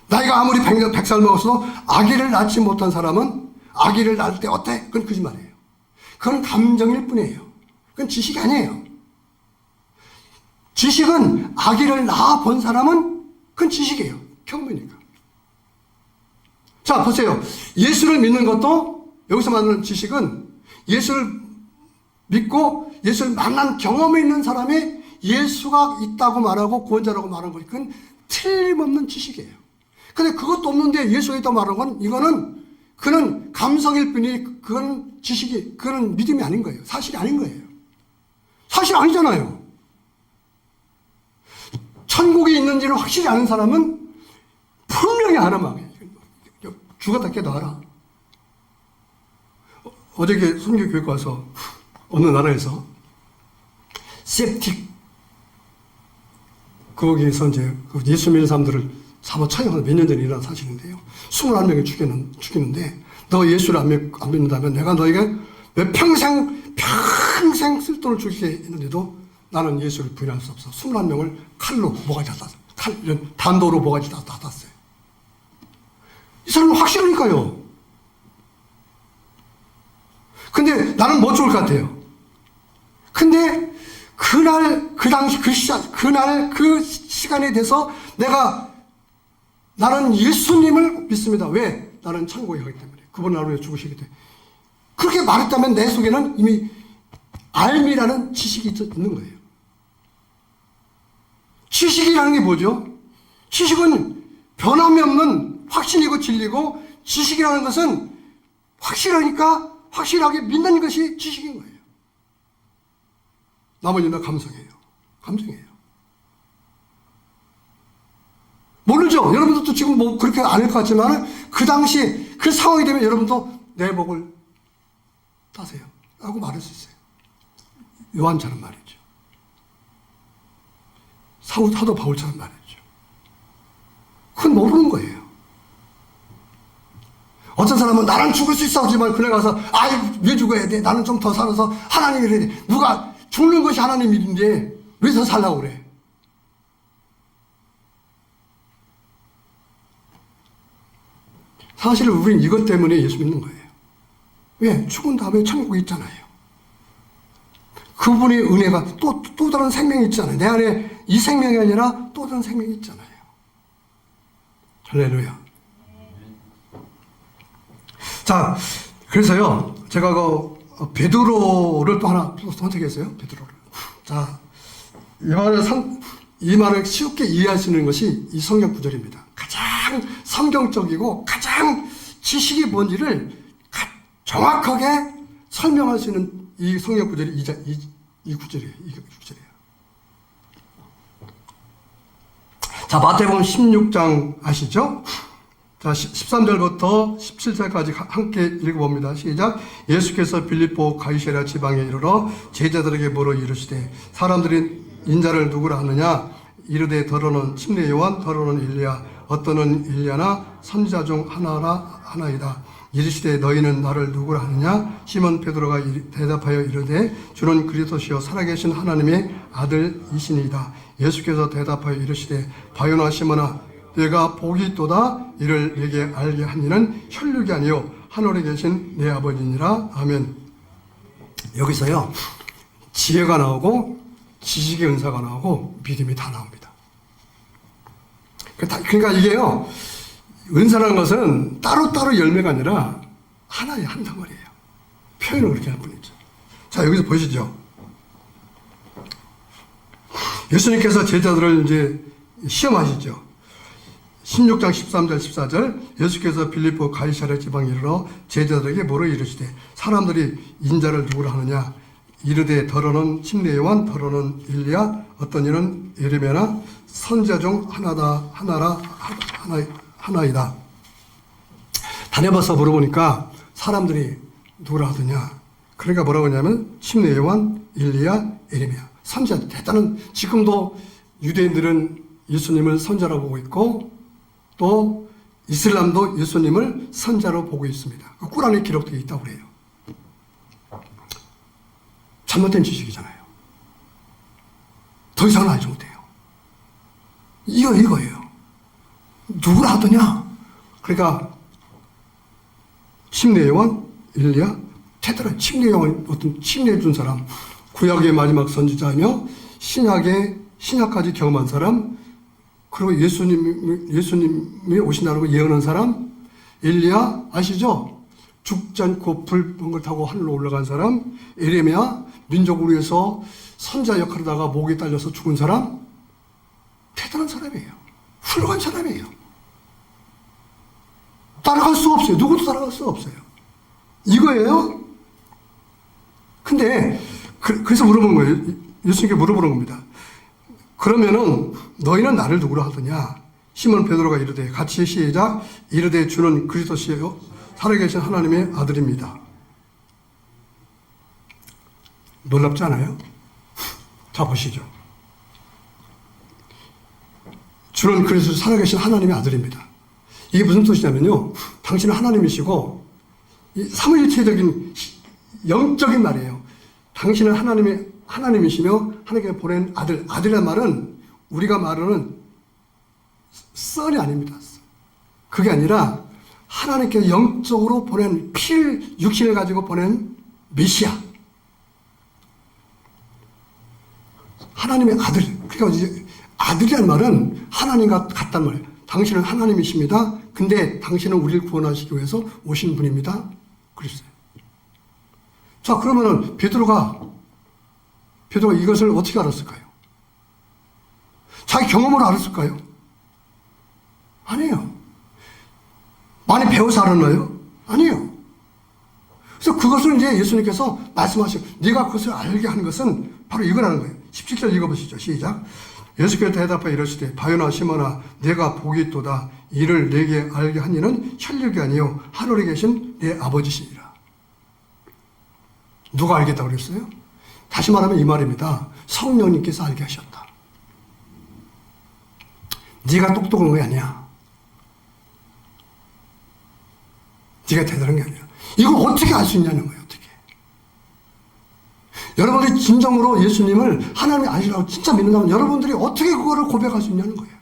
나이가 아무리 100살 먹었어도 아기를 낳지 못한 사람은 아기를 낳을 때 어때? 그건 거짓말이에요. 그건 감정일 뿐이에요. 그건 지식이 아니에요. 지식은 아기를 낳아 본 사람은 그건 지식이에요. 경험이니까. 자, 보세요. 예수를 믿는 것도, 여기서 말하는 지식은 예수를 믿고 예수를 만난 경험이 있는 사람이 예수가 있다고 말하고 구원자라고 말하는 거니, 그건 틀림없는 지식이에요. 근데 그것도 없는데 예수가 있다고 말하는 건, 그는 감성일 뿐이, 그건 그건 믿음이 아닌 거예요. 사실이 아닌 거예요. 사실 아니잖아요. 천국이 있는지를 확실히 아는 사람은 분명히 알아망해. 죽었다 깨도 알아. 어저께 선교교육 가서 어느 나라에서 septic, 거기에서 이제 예수 믿는 사람들을 사모 처형하는 몇 년 전에 일어난 사실인데요. 21명이 죽이는데, 너 예수를 안 믿는다면 내가 너에게 평생 쓸 돈을 주게 했는데도 나는 예수를 부인할 수 없어. 21명을 칼로 모가지 다 땄어요. 단도로 모가지 다 땄어요. 이 사람은 확실하니까요. 근데 나는 뭐 좋을 것 같아요? 근데 그날, 그 당시, 그 시간, 그날, 그 시간에 대해서 나는 예수님을 믿습니다. 왜? 나는 천국에 가기 때문에. 그분 나를 위해 죽으시기 때문에. 그렇게 말했다면 내 속에는 이미 알미라는 지식이 있는 거예요. 지식이라는 게 뭐죠? 지식은 변함이 없는 확신이고 진리고, 지식이라는 것은 확실하니까 확실하게 믿는 것이 지식인 거예요. 나머지는 감성이에요. 감정이에요. 모르죠? 여러분들도 지금 뭐 그렇게 아닐 것 같지만, 그 당시 그 상황이 되면 여러분도 내 목을 따세요 라고 말할 수 있어요. 요한처럼 말이죠. 사도 바울처럼 말이죠. 그건 모르는 거예요. 어떤 사람은 나는 죽을 수 있어 하지만 그래 가서 왜 죽어야 돼? 나는 좀 더 살아서 하나님 일해야 돼. 누가 죽는 것이 하나님 일인데 왜 더 살라고 그래? 사실 우리는 이것 때문에 예수 믿는 거예요. 왜? 죽은 다음에 천국에 있잖아요. 그분의 은혜가 또 다른 생명이 있잖아요. 내 안에 이 생명이 아니라 또 다른 생명이 있잖아요. 할렐루야. 자, 그래서요, 제가 베드로를 또 하나 선택했어요. 베드로를. 자, 이 말을 쉽게 이해할 수 있는 것이 이 성경 구절입니다. 가장 성경적이고 가장 지식이 뭔지를 정확하게 설명할 수 있는 이 성경 구절이 이 구절이에요. 이 구절이에요. 자, 마태복음 16장 아시죠? 자, 13절부터 17절까지 함께 읽어봅니다. 시작. 예수께서 빌립보 가이사랴 지방에 이르러 제자들에게 물어 이르시되 사람들이 인자를 누구라 하느냐? 이르되 더러는 침례 요한, 더러는 일리야, 어떠는 일리야나 선지자 중 하나이다. 이르시되 너희는 나를 누구라 하느냐? 시몬 베드로가 대답하여 이르되 주는 그리스도시요 살아계신 하나님의 아들이시니이다. 예수께서 대답하여 이르시되 바요나 시몬아 내가 복이 있도다. 이를 내게 알게 한 이는 혈육이 아니요 하늘에 계신 내 아버지니라. 아멘. 여기서요, 지혜가 나오고 지식의 은사가 나오고 믿음이 다 나옵니다. 그러니까 이게요, 은사라는 것은 따로따로 열매가 아니라 하나의 한 덩어리예요. 표현을 그렇게 할 뿐이죠. 자, 여기서 보시죠. 예수님께서 제자들을 이제 시험하시죠. 16장 13절 14절 예수께서 빌립보 가이사랴 지방에 이르러 제자들에게 물어 이르시되 사람들이 인자를 누구라 하느냐? 이르되 더러는 침례 요한, 더러는 일리야, 어떤 이는 예레미야나 선지자 중 하나이다. 다녀봐서 물어보니까 사람들이 누구라 하더냐? 그러니까 뭐라고 하냐면 침례 요한, 일리야, 예레미야. 선지자. 대단한, 지금도 유대인들은 예수님을 선지자로 보고 있고 또 이슬람도 예수님을 선지자로 보고 있습니다. 그 꾸란에 기록되어 있다고 그래요. 잘못된 지식이잖아요. 더 이상은 알지 못해요. 이거예요. 누구라 하더냐? 그러니까 침례 요한, 일리야, 테드라. 침례 요한 어떤 침례해 준 사람, 구약의 마지막 선지자이며 신약까지 경험한 사람, 그리고 예수님이 오신다는 걸 예언한 사람, 엘리야 아시죠? 죽지 않고 불을 타고 하늘로 올라간 사람, 예레미야 민족을 위해서 선자 역할을 하다가 목에 딸려서 죽은 사람, 대단한 사람이에요. 훌륭한 사람이에요. 따라갈 수 없어요. 누구도 따라갈 수 없어요. 이거예요. 근데 그래서 물어본 거예요. 예수님께 물어보는 겁니다. 그러면은 너희는 나를 누구라 하더냐? 시몬 베드로가 이르되, 같이 시작. 이르되 주는 그리스도시요 살아계신 하나님의 아들입니다. 놀랍지 않아요? 자, 보시죠. 주는 그리스도 살아계신 하나님의 아들입니다. 이게 무슨 뜻이냐면요, 당신은 하나님이시고 삼위일체적인 영적인 말이에요. 당신은 하나님이시며 하나님께 보낸 아들이란 말은 우리가 말하는 썬이 아닙니다. 그게 아니라 하나님께 영적으로 보낸 육신을 가지고 보낸 메시아, 하나님의 아들. 그러니까 이제 아들이란 말은 하나님과 같단 말이에요. 당신은 하나님이십니다. 근데 당신은 우리를 구원하시기 위해서 오신 분입니다. 그랬어요. 자, 그러면은 베드로가 이것을 어떻게 알았을까요? 자기 경험으로 알았을까요? 아니에요. 많이 배워서 알았나요? 아니에요. 그래서 그것을 이제 예수님께서 말씀하시고, 네가 그것을 알게 하는 것은 바로 이거라는 거예요. 17절 읽어보시죠. 시작. 예수께서 대답하여 이르시되 바요나 시몬아 내가 복이 있도다. 이를 내게 알게 한 이는 혈육이 아니요 하늘에 계신 내 아버지시니라. 누가 알겠다고 그랬어요? 다시 말하면 이 말입니다. 성령님께서 알게 하셨다. 네가 똑똑한 게 아니야. 네가 대단한 게 아니야. 이걸 어떻게 알 수 있냐는 거예요. 어떻게. 여러분들이 진정으로 예수님을 하나님이 아니라고 진짜 믿는다면 여러분들이 어떻게 그거를 고백할 수 있냐는 거예요.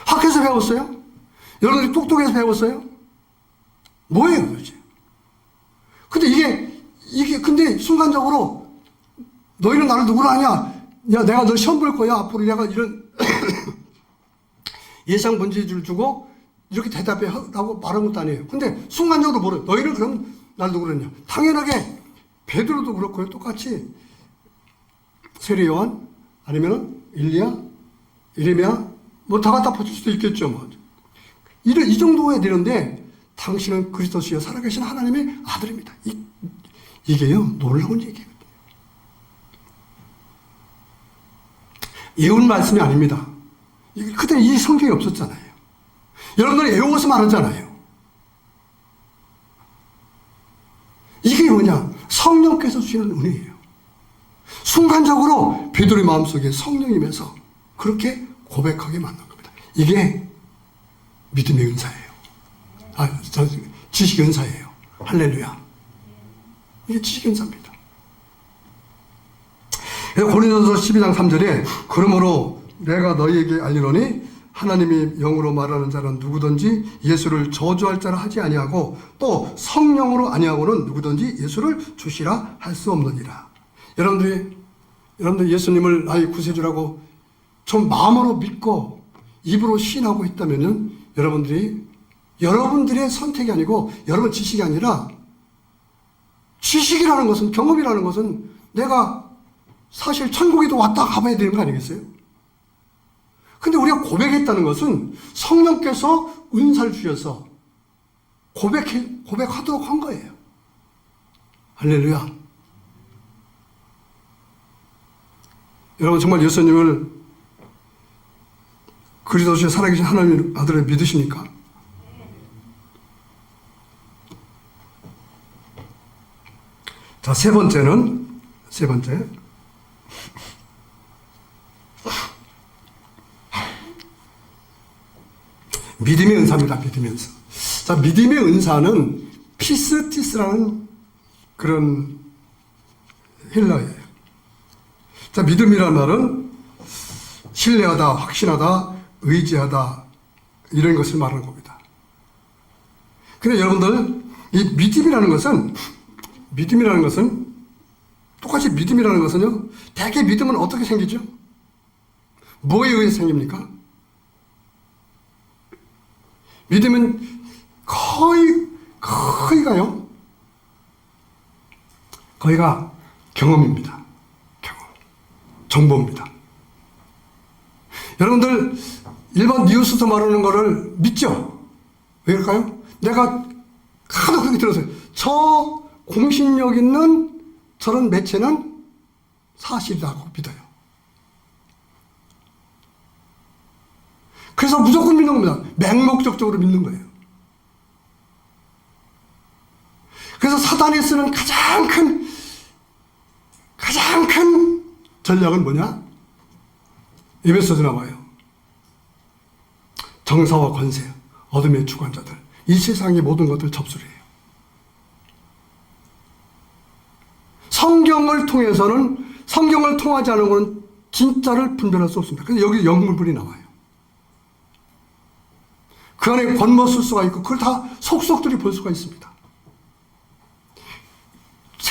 학교에서 배웠어요? 여러분들이 똑똑해서 배웠어요? 뭐예요 도대체? 근데 근데 순간적으로 너희는 나를 누구로 아냐? 야, 내가 너 시험 볼 거야. 앞으로 내가 이런 예상 문제를 주고 이렇게 대답해 라고 말한 것도 아니에요. 근데 순간적으로 뭐래? 너희는 그럼 날 누구로 했냐? 당연하게 베드로도 그렇고요. 똑같이 세례 요한 아니면은 일리야, 이레미야 뭐 다 갖다 붙일 수도 있겠죠. 뭐. 이 정도에 되는데 당신은 그리스도시여 살아계신 하나님의 아들입니다. 이게요 놀라운 얘기거든요. 예언 말씀이 아닙니다. 그때 이 성경이 없었잖아요. 여러분들이 외워서 말하잖아요. 이게 뭐냐? 성령께서 주시는 은혜예요. 순간적으로 베드로의 마음속에 성령이면서 그렇게 고백하게 만든 겁니다. 이게 믿음의 은사예요. 지식의 은사예요. 할렐루야. 이게 지식의 은사입니다. 고린도서 12장 3절에 그러므로 내가 너희에게 알리노니 하나님이 영으로 말하는 자는 누구든지 예수를 저주할 자라 하지 아니하고 또 성령으로 아니하고는 누구든지 예수를 주시라 할 수 없느니라. 여러분들 예수님을 나의 구세주라고 좀 마음으로 믿고 입으로 시인하고 있다면은 여러분들의 선택이 아니고 여러분 지식이 아니라 지식이라는 것은 경험이라는 것은 내가 사실 천국에도 왔다 가봐야 되는 거 아니겠어요? 근데 우리가 고백했다는 것은 성령께서 은사를 주셔서 고백하도록 한 거예요. 할렐루야. 여러분 정말 예수님을 그리스도시에 살아계신 하나님의 아들을 믿으십니까? 자, 세 번째 믿음의 은사입니다. 믿음의 은사. 자, 믿음의 은사는 피스티스라는 그런 헬라어예요. 자, 믿음이라는 말은 신뢰하다, 확신하다, 의지하다 이런 것을 말하는 겁니다. 근데 여러분들 이 믿음이라는 것은 똑같이 믿음이라는 것은요, 대개 믿음은 어떻게 생기죠? 뭐에 의해서 생깁니까? 믿음은 거의가 경험입니다. 정보입니다. 여러분들 일반 뉴스에서 말하는 거를 믿죠? 왜 그럴까요? 내가 하도 그렇게 들었어요. 저 공신력 있는 저런 매체는 사실이라고 믿어요. 그래서 무조건 믿는 겁니다. 맹목적으로 믿는 거예요. 그래서 사단이 쓰는 가장 큰 전략은 뭐냐? 에베소서 나와요. 정사와 권세, 어둠의 주관자들, 이 세상의 모든 것들 접수를 해요. 성경을 통하지 않은 것은 진짜를 분별할 수 없습니다. 그래서 여기 영물불이 나와요. 그 안에 권모술수가 있고 그걸 다 속속들이 볼 수가 있습니다.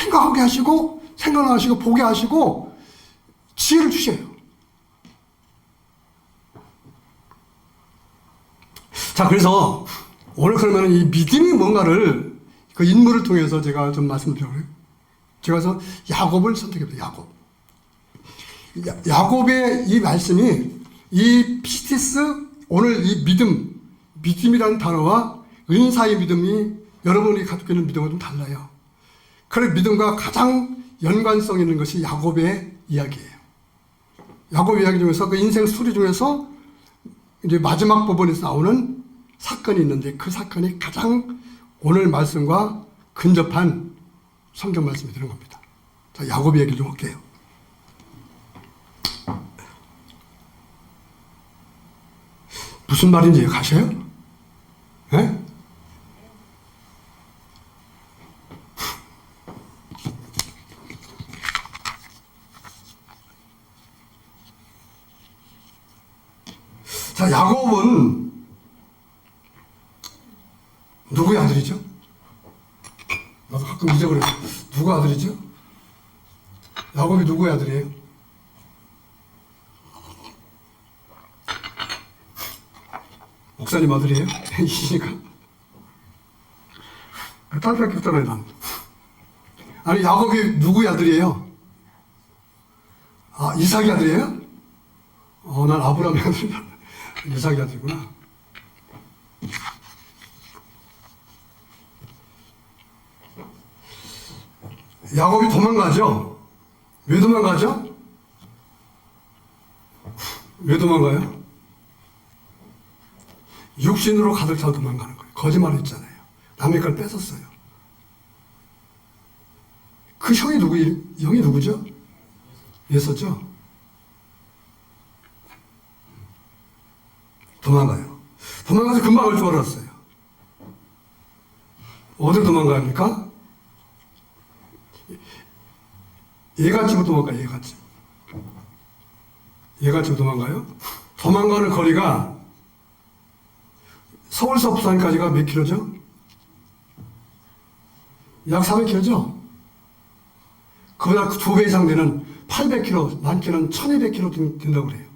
생각하게 하시고, 생각나시고, 보게 하시고, 지혜를 주셔요. 자, 그래서 오늘 그러면 이 믿음이 뭔가를 그 인물을 통해서 제가 좀 말씀드려요. 제가 그래서 야곱을 선택했어요. 야곱. 야곱의 이 말씀이 이 피스티스 오늘 이 믿음이라는 단어와 은사의 믿음이 여러분이 갖고 있는 믿음과 좀 달라요. 그래 믿음과 가장 연관성 있는 것이 야곱의 이야기예요. 야곱 이야기 중에서 그 인생 스토리 중에서 이제 마지막 부분에서 나오는 사건이 있는데 그 사건이 가장 오늘 말씀과 근접한 성경 말씀이 되는 겁니다. 자, 야곱 이야기 좀 할게요. 무슨 말인지 가셔요? 네? 자, 야곱은 누구의 아들이죠? 나도 가끔 잊어버려요. 누구 아들이죠? 야곱이 누구의 아들이에요? 목사님 아들이에요? 이시니까. 딸밖에 없잖아요, 난. 아니, 야곱이 누구의 아들이에요? 아, 이삭의 아들이에요? 난 아브라함의 아들이다. 이삭의 아들이구나. 야곱이 도망가죠? 왜 도망가죠? 왜 도망가요? 육신으로 가득 차 도망가는 거예요. 거짓말 했잖아요. 남의 걸 뺏었어요. 그 형이 누구죠? 예서죠? 도망가요. 도망가서 금방 올 줄 알았어요. 어디로 도망갑니까? 예갓집으로 도망가요. 예갓집. 예갓집으로 도망가요? 도망가는 거리가 서울서 부산까지가 몇 킬로죠? 약 400킬로죠? 그보다 2배 이상 되는 800킬로, 많게는 1200킬로 된다고 그래요.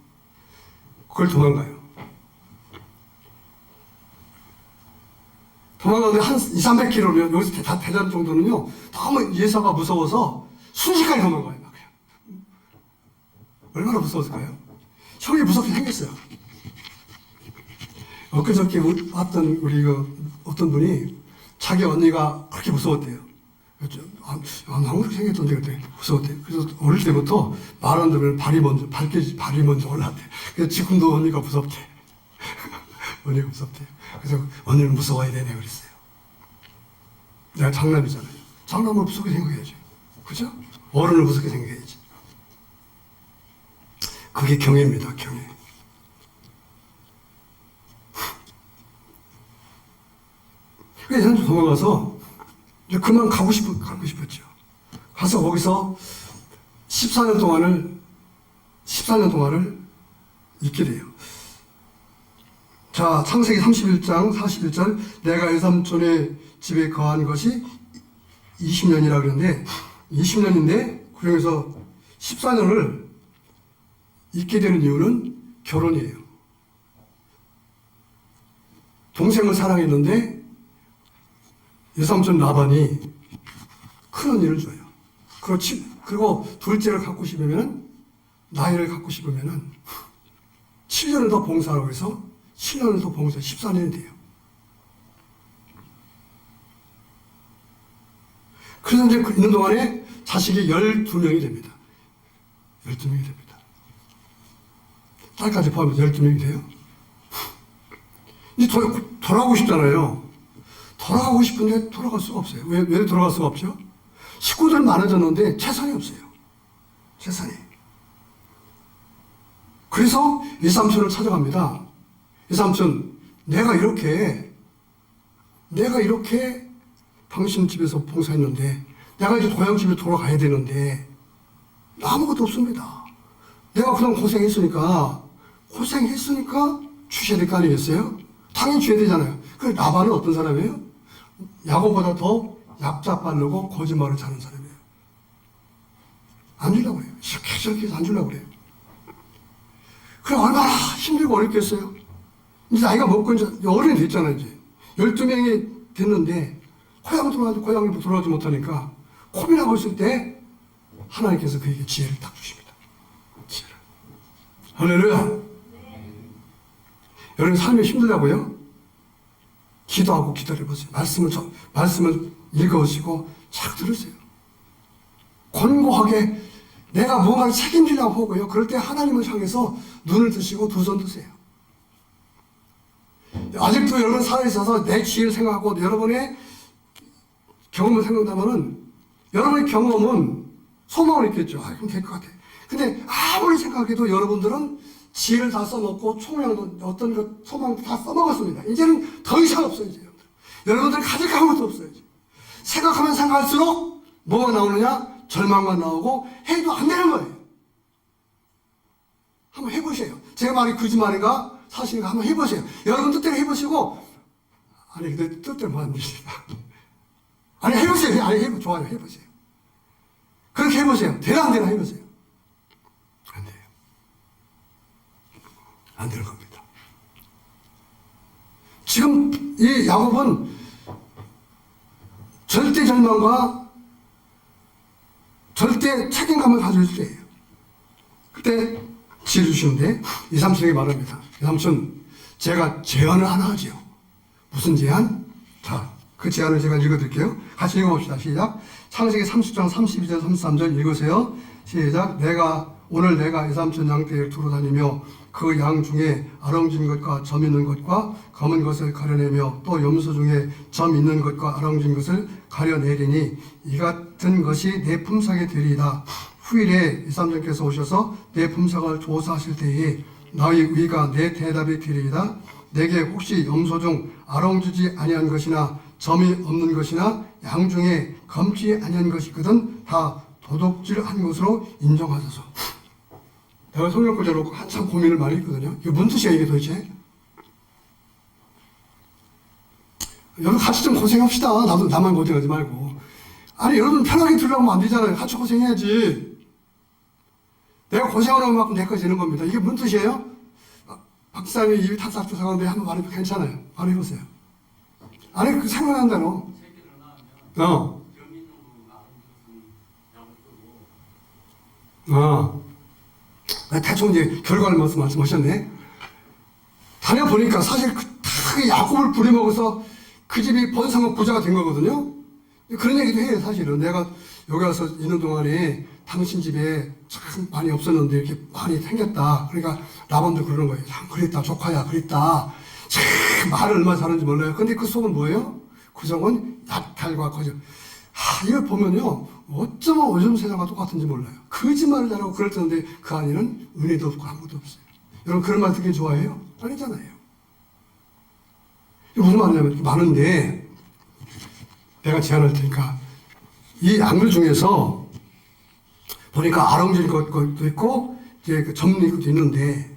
그걸 도망가요. 도망가는데 한 2, 300킬로면, 여기서 다 대전 정도는요, 너무 예서가 무서워서 순식간에 도망가요. 그냥. 얼마나 무서웠을까요? 형이 무섭게 생겼어요. 엊그저께 왔던 우리 어떤 분이 자기 언니가 그렇게 무서웠대요. 너무 그렇게 생겼던데 그때 무서웠대요. 그래서 어릴 때부터 말 안 들으면 발이 먼저 올랐대. 그래서 지금도 언니가 무섭대. 언니가 무섭대. 그래서 언니는 무서워야 되네 그랬어요. 내가 장남이잖아요. 장남을 무섭게 생각해야지. 그죠? 어른을 무섭게 생각해야지. 그게 경애입니다. 경애. 그래서 도망가서 이제 그만 가고 싶었죠. 가서 거기서 14년 동안을 있게 돼요. 자, 창세기 31장 41절 내가 외삼촌의 집에 거한 것이 20년이라 그러는데 20년인데 그중에서 14년을 있게 되는 이유는 결혼이에요. 동생을 사랑했는데 외삼촌 라반이 큰 언니를 줘요. 그리고 둘째를 갖고 싶으면 나이를 갖고 싶으면 7년을 더 봉사하라고 해서 7년을 더 봉사 14년이 돼요. 그래서 이제 있는 동안에 자식이 12명이 됩니다. 12명이 됩니다. 딸까지 포함해서 12명이 돼요. 이제 돌아가고 싶잖아요. 돌아가고 싶은데 돌아갈 수가 없어요. 왜 돌아갈 수가 없죠? 식구들 많아졌는데 재산이 없어요. 재산이. 그래서 이삼촌을 찾아갑니다. 이삼촌, 내가 이렇게 당신 집에서 봉사했는데 내가 이제 고향집에 돌아가야 되는데 아무것도 없습니다. 내가 그동안 고생했으니까 주셔야 될 거 아니겠어요? 당연히 줘야 되잖아요. 라반은 어떤 사람이에요? 야곱보다 더 얕잡 바르고 거짓말을 잘하는 사람이에요. 안 주려고 그래요. 이렇게 저렇게 해서 안 주려고 그래요. 그래, 얼마나 힘들고 어렵겠어요? 이제 나이가 먹고 이제 어른이 됐잖아요, 이제. 12명이 됐는데, 고향으로 돌아가지 못하니까, 고민하고 있을 때, 하나님께서 그에게 지혜를 딱 주십니다. 지혜를. 할렐루야! 여러분, 삶이 힘들다고요? 기도하고 기다려보세요. 말씀을 읽어보시고, 잘 들으세요. 권고하게 내가 무언가를 책임지려고 하고요. 그럴 때 하나님을 향해서 눈을 드시고 두 손 드세요. 아직도 여러분 살아있어서 내 지혜를 생각하고 여러분의 경험을 생각한다면은 여러분의 경험은 소망을 있겠죠. 아, 그럼 될 것 같아. 근데 아무리 생각해도 여러분들은 지혜를 다 써먹고 총량도 어떤 것 소망도 다 써먹었습니다. 이제는 더 이상 없어요. 이제 여러분들 가질 아무것도 없어요. 이제. 생각하면 생각할수록 뭐가 나오느냐? 절망만 나오고 해도 안 되는 거예요. 한번 해보세요. 제가 말이 거짓말인가 사실인가 한번 해보세요. 여러분 뜻대로 해보시고 아니 근데 뜻대로 뭐 안 되시나? 아니 해보세요. 아니 좋아요. 해보세요. 그렇게 해보세요. 되나 안 되나 해보세요. 안 돼요. 안 될 겁니다. 지금 이 야곱은 절대 절망과 절대 책임감을 가질 때예요. 그때 지혜 주시는데 이 삼촌에게 말합니다. 이 삼촌, 제가 제안을 하나 하지요. 무슨 제안? 자, 그 제안을 제가 읽어드릴게요. 같이 읽어봅시다. 시작. 창세기 30장 32절 33절 읽으세요. 시작. 오늘 내가 이 삼촌 양떼를 두루 다니며 그 양 중에 아렁진 것과 점 있는 것과 검은 것을 가려내며 또 염소 중에 점 있는 것과 아렁진 것을 가려내리니 이 같은 것이 내 품삯이 되리이다. 후일에 이 삼촌께서 오셔서 내 품삯을 조사하실 때에 나의 의가 내 대답이 되리이다. 내게 혹시 염소 중 아렁지지 아니한 것이나 점이 없는 것이나 양 중에 검지 아니한 것이거든 다 도둑질한 것으로 인정하소서. 내가 성경 구절 놓고 한참 고민을 많이 했거든요. 이게 뭔 뜻이야 이게 도대체? 여러분 같이 좀 고생합시다. 나만 고생하지 말고. 아니 여러분 편하게 들으려면 안 되잖아요. 같이 고생해야지. 내가 고생하는 만큼 내 것이 되는 겁니다. 이게 뭔 뜻이에요? 박사님이 입이 탁탁 들어가는데 한번 말해도 괜찮아요. 말해보세요. 아니 그 생각난 대로. 대충 이제 결과를 말씀하셨네. 다녀보니까 사실 그 야곱을 부려먹어서 그 집이 번성한 부자가 된 거거든요. 그런 얘기도 해요. 사실은 내가 여기 와서 있는 동안에 당신 집에 참 많이 없었는데 이렇게 많이 생겼다. 그러니까 라반도 그러는 거예요. 참 그랬다 조카야 그랬다. 참 말을 얼마나 잘하는지 몰라요. 근데 그 속은 뭐예요? 그 속은 약탈과 거짓. 이걸 보면요 어쩌면 요즘 세상과 똑같은지 몰라요. 거짓말을 잘하고 그랬는데 그 안에는 은혜도 없고 아무것도 없어요. 여러분 그런 말 듣기 좋아해요? 아니잖아요. 무슨 말이냐면 많은데 내가 제안할 테니까 이 양들 중에서 보니까 아렁질 것도 있고 이제 그 점 있는 것도 있는데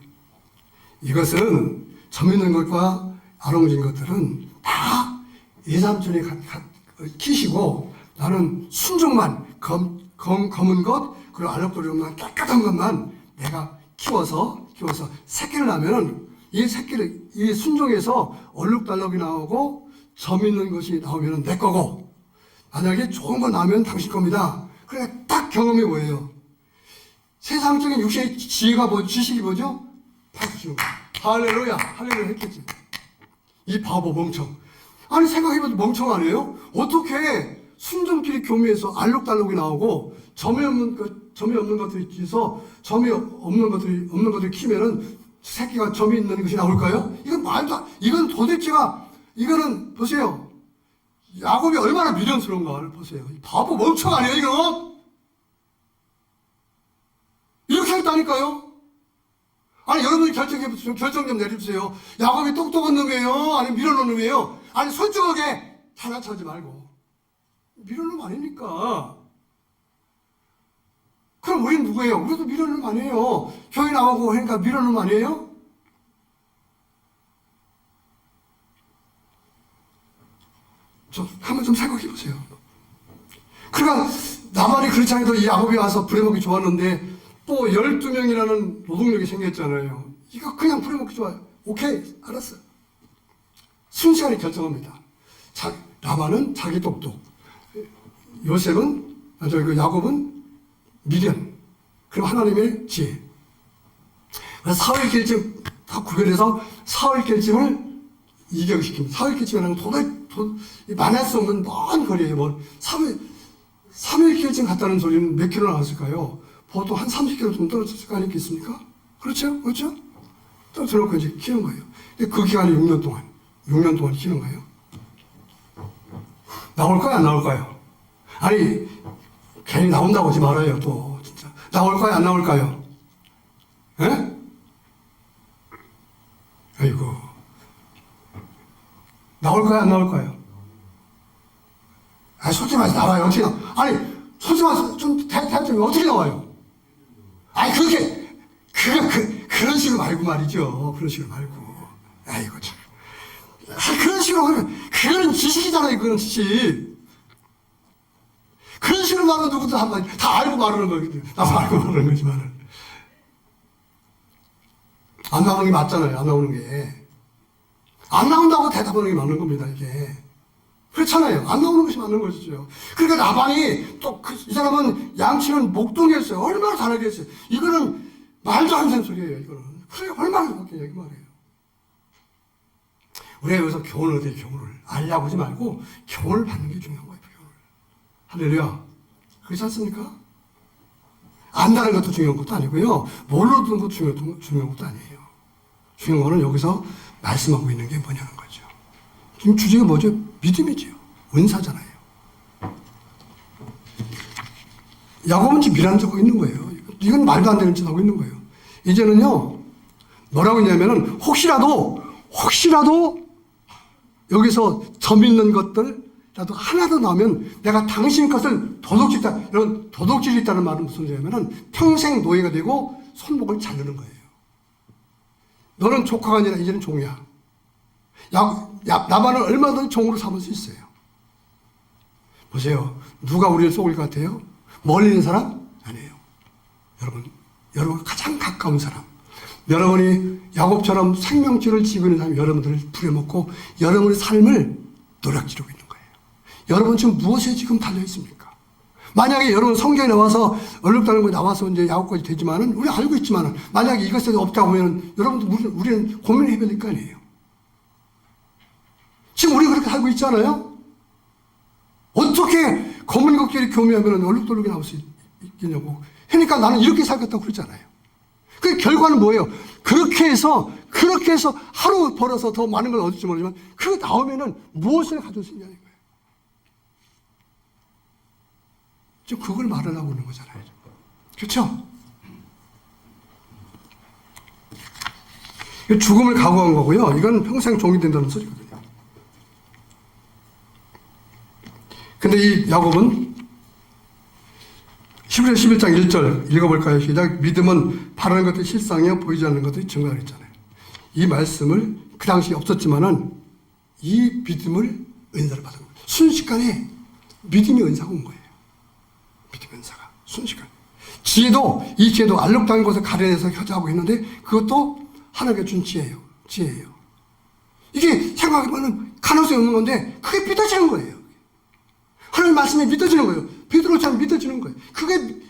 이것은 점 있는 것과 아렁진 것들은 다 예삼촌이 키시고 나는 순종만 검은 것 그리고 알록도록만 깨끗한 것만 내가 키워서 새끼를 낳으면 이 새끼를 이 순종에서 얼룩달럭이 나오고 점 있는 것이 나오면 내 거고 만약에 좋은 거 나오면 당신 겁니다. 그래 딱 경험이 뭐예요? 세상적인 육신의 지혜가 지식이 뭐죠? 박수 치는 거. 할렐루야 했겠지. 이 바보 멍청. 아니 생각해봐도 멍청 아니에요? 어떻게 순종끼리 교미해서 알록달록이 나오고 점이 없는 것들이 있어서 점이 없는 것들이 키면은 새끼가 점이 있는 것이 나올까요? 이건 말도 안, 이건 도대체가 이거는 보세요. 야곱이 얼마나 미련스러운가를 보세요. 바보 멍청 아니에요 이거? 이렇게 했다니까요. 아니 여러분이 결정 좀 내려주세요. 야곱이 똑똑한 놈이에요? 아니면 미련한 놈이에요? 아니 솔직하게 장난치지 말고 미련한 놈 아니니까. 그럼 우리는 누구예요? 우리도 미련한 놈 아니에요. 교회 나오고 하니까 미련한 놈 아니에요? 한번 좀 생각해 보세요. 그러니까 나발이 그렇지 않아도 이 야곱이 와서 부려먹기 좋았는데 또 12명이라는 노동력이 생겼잖아요. 이거 그냥 부려먹기 좋아요. 오케이, 알았어. 순식간에 결정합니다. 라반은 자기 똑똑, 야곱은 미련, 그리고 하나님의 지혜. 그래서 사흘 결집 다 구별해서 사흘 결집을 이격시킵니다. 사흘 결집이라는 도저히 만날 수 없는 먼 거리예요. 뭐 3일 결집 갔다는 소리는 몇 킬로 나왔을까요? 보통 한 30km 정도 떨어졌을 거 아니겠습니까? 그렇죠? 그렇죠? 떨어져놓고 이제 키는 거예요. 근데 그 기간이 6년 동안 키는 거예요. 나올까요? 안 나올까요? 아니, 괜히 나온다고 하지 말아요, 또, 진짜. 나올까요? 안 나올까요? 예? 아이고. 나올까요? 안 나올까요? 아, 솔직히 말해서 나와요. 어떻게 나와요? 아니, 솔직히 말해서 좀 대답좀 어떻게 나와요? 아니, 그런 식으로 말고 말이죠. 그런 식으로 말고. 아이고, 참. 그런 식으로 하면, 그거는 지식이잖아요, 그건 지식. 그런 식으로 말하면 누구도 다 알고 말하는 거거든요. 나도 알고 말하는 거지만은. 안 나오는 게 맞잖아요, 안 나오는 게. 안 나온다고 대답하는 게 맞는 겁니다, 이게. 그렇잖아요. 안 나오는 것이 맞는 것이죠. 그러니까 라반이 또 이 사람은 양치는 목동이었어요. 얼마나 잘하겠어요. 이거는 말도 안 되는 소리예요, 이거는. 그래, 얼마나 좋겠냐, 이 말이에요. 우리가 여기서 교훈을 얻어요, 교훈을. 알려고 하지 말고 교훈을 받는 게 중요한 거예요, 교훈을. 할렐루야. 그렇지 않습니까? 안다는 것도 중요한 것도 아니고요. 뭘로 듣는 것도 중요한 것도 아니에요. 중요한 거는 여기서 말씀하고 있는 게 뭐냐는 거죠. 지금 주제가 뭐죠? 믿음이죠. 은사잖아요. 야곱은 지금 미란적하고 있는 거예요. 이건 말도 안 되는 짓 하고 있는 거예요. 이제는요, 뭐라고 했냐면은, 혹시라도 여기서 점 있는 것들라도 하나도 나오면 내가 당신 것을 도둑질다. 이런 도둑질이 있다는 말은 무슨 소리냐면은 평생 노예가 되고 손목을 자르는 거예요. 너는 조카가 아니라 이제는 종이야. 라반을 얼마든지 종으로 삼을 수 있어요. 보세요. 누가 우리를 속일 것 같아요? 멀리 있는 사람? 아니에요. 여러분 가장 가까운 사람. 여러분이 야곱처럼 생명줄을 쥐고 있는 사람이 여러분들을 부려먹고 여러분의 삶을 노략지르고 있는 거예요. 여러분 지금 무엇에 지금 달려 있습니까? 만약에 여러분 성경에 나와서 얼룩다는 거 나와서 이제 야곱까지 되지만은 우리 알고 있지만은 만약에 이것이 없다고 하면 여러분들 우리는 고민을 해야 될 거 아니에요. 지금 우리가 그렇게 살고 있잖아요. 어떻게 검은 것끼리 교미하면 얼룩덜룩이 나올 수 있겠냐고. 그러니까 나는 이렇게 살겠다고 그러잖아요. 그 결과는 뭐예요? 그렇게 해서 하루 벌어서 더 많은 걸 얻을지 모르지만 그 다음에는 무엇을 가질 수 있냐는 거예요. 지금 그걸 말하려고 하는 거잖아요. 그렇죠? 죽음을 각오한 거고요. 이건 평생 종이 된다는 소리거든요. 근데 이 야곱은 히브리서 11장 1절 읽어볼까요? 시작. 믿음은 바라는 것들이 실상이요 보이지 않는 것들이 증거가 있잖아요. 이 말씀을 그 당시에 없었지만은 이 믿음을 은사를 받은 거예요. 순식간에 믿음이 은사가 온 거예요. 믿음의 은사가 순식간에. 이 지혜도 알록달린 것을 가려내서 효자하고 있는데 그것도 하나님께 준 지혜예요. 이게 생각해보면 가능성이 없는 건데 그게 믿어지는 거예요. 하나님 말씀이 믿어지는 거예요. 베드로처럼 믿어지는 거예요. 그게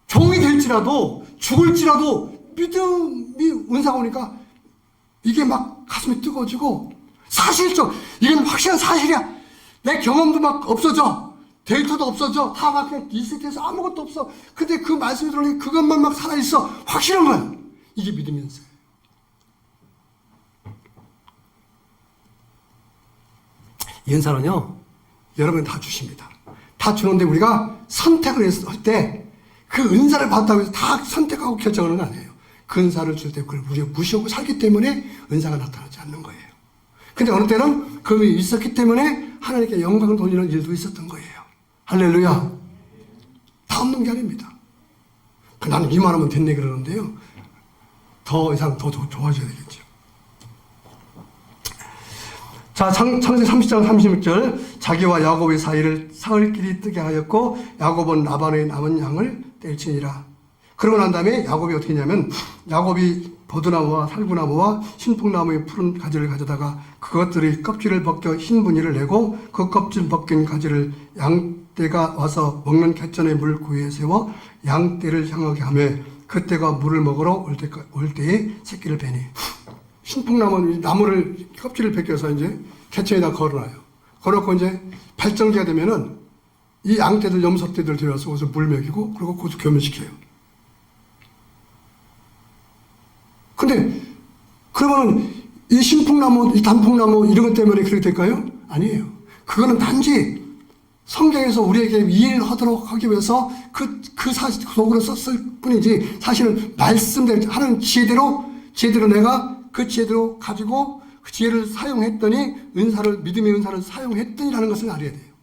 종이 될지라도 죽을지라도 믿음이 은사가 오니까 이게 막 가슴이 뜨거워지고 사실적 이건 확실한 사실이야. 내 경험도 막 없어져. 데이터도 없어져. 다 막 그냥 리셋해서 아무것도 없어. 근데 그 말씀이 들어오니까 그것만 막 살아있어. 확실한 거야. 이게 믿음의 은사예요. 이 은사는요 여러분 다 주십니다. 다 주는데 우리가 선택을 했을 때 그 은사를 받았다고 해서 다 선택하고 결정하는 건 아니에요. 그 은사를 줄 때 그걸 우리가 무시하고 살기 때문에 은사가 나타나지 않는 거예요. 근데 어느 때는 그게 있었기 때문에 하나님께 영광을 돌리는 일도 있었던 거예요. 할렐루야. 다 없는 게 아닙니다. 나는 이만하면 됐네 그러는데요. 더 이상 더 좋아져야 되겠죠. 자, 창세기 30장 36절, 자기와 야곱의 사이를 사흘길이 뜨게 하였고 야곱은 라반의 남은 양을 떼치니라. 그러고 난 다음에 야곱이 어떻게 했냐면, 야곱이 버드나무와 살구나무와 신풍나무의 푸른 가지를 가져다가 그것들의 껍질을 벗겨 흰 분이를 내고 그 껍질 벗긴 가지를 양떼가 와서 먹는 갯전의 물 구위에 세워 양떼를 향하게 하며 그때가 물을 먹으러 올 때에 새끼를 베니. 신풍나무는 나무를 껍질을 벗겨서 이제 갯천에다 걸어놔요. 걸어놓고 이제 발정기가 되면은 이 양떼들, 염소떼들 들여서 거기서 물 먹이고 그리고 거기서 교면시켜요. 근데 그러면은 이 신풍나무, 이 단풍나무 이런 것 때문에 그렇게 될까요? 아니에요. 그거는 단지 성경에서 우리에게 이해를 하도록 하기 위해서 그 사실 속으로 썼을 뿐이지, 사실은 말씀대로 하는 지혜대로 내가 그 지혜대로 가지고 그 지혜를 사용했더니 믿음의 은사를 사용했더니라는 것을 알아야 돼요.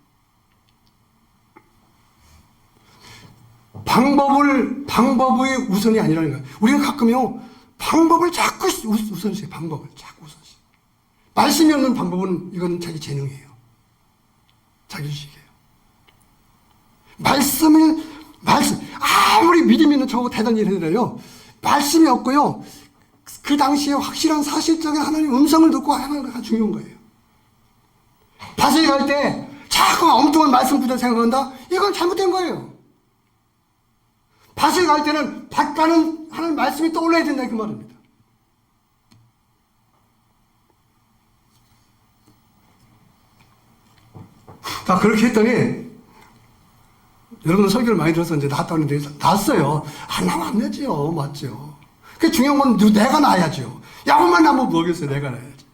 방법의 우선이 아니라는 거예요. 우리가 가끔요, 방법을 자꾸 우선시해요. 방법을 자꾸 우선시해요. 말씀이 없는 방법은 이건 자기 재능이에요. 자기 주식이에요. 말씀, 아무리 믿음이 있는 저거 대단한 일을 해도요, 말씀이 없고요, 그 당시에 확실한 사실적인 하나님의 음성을 듣고 하는 게 중요한 거예요. 밭에 갈 때 자꾸 엉뚱한 말씀 구절 생각한다? 이건 잘못된 거예요. 밭에 갈 때는 밭 가는 하나님 말씀이 떠올라야 된다, 그 말입니다. 자, 그렇게 했더니 여러분들 설교를 많이 들어서 이제 낳았다는데 낳았어요. 나면 안 되지요. 맞죠. 그 중요한 건 내가 낳아야죠. 야곱만 낳으면 뭐겠어요. 내가 낳아야지.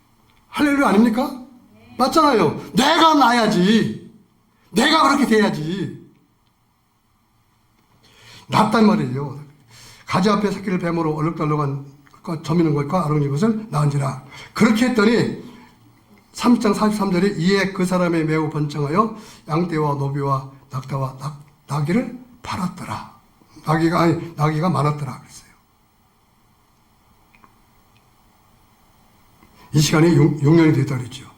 할렐루야 아닙니까? 맞잖아요. 내가 낳아야지. 내가 그렇게 돼야지. 낳았단 말이에요. 가지 앞에 새끼를 뱀으로 얼룩덜룩한 저미는 것과 아름다운 것을 낳은지라. 그렇게 했더니 30장 43절에 이에 그 사람이 매우 번창하여 양떼와 노비와 낙타와 나귀를 팔았더라. 나귀가 많았더라 그랬어요. 이 시간에 6년이 됐다 그랬죠.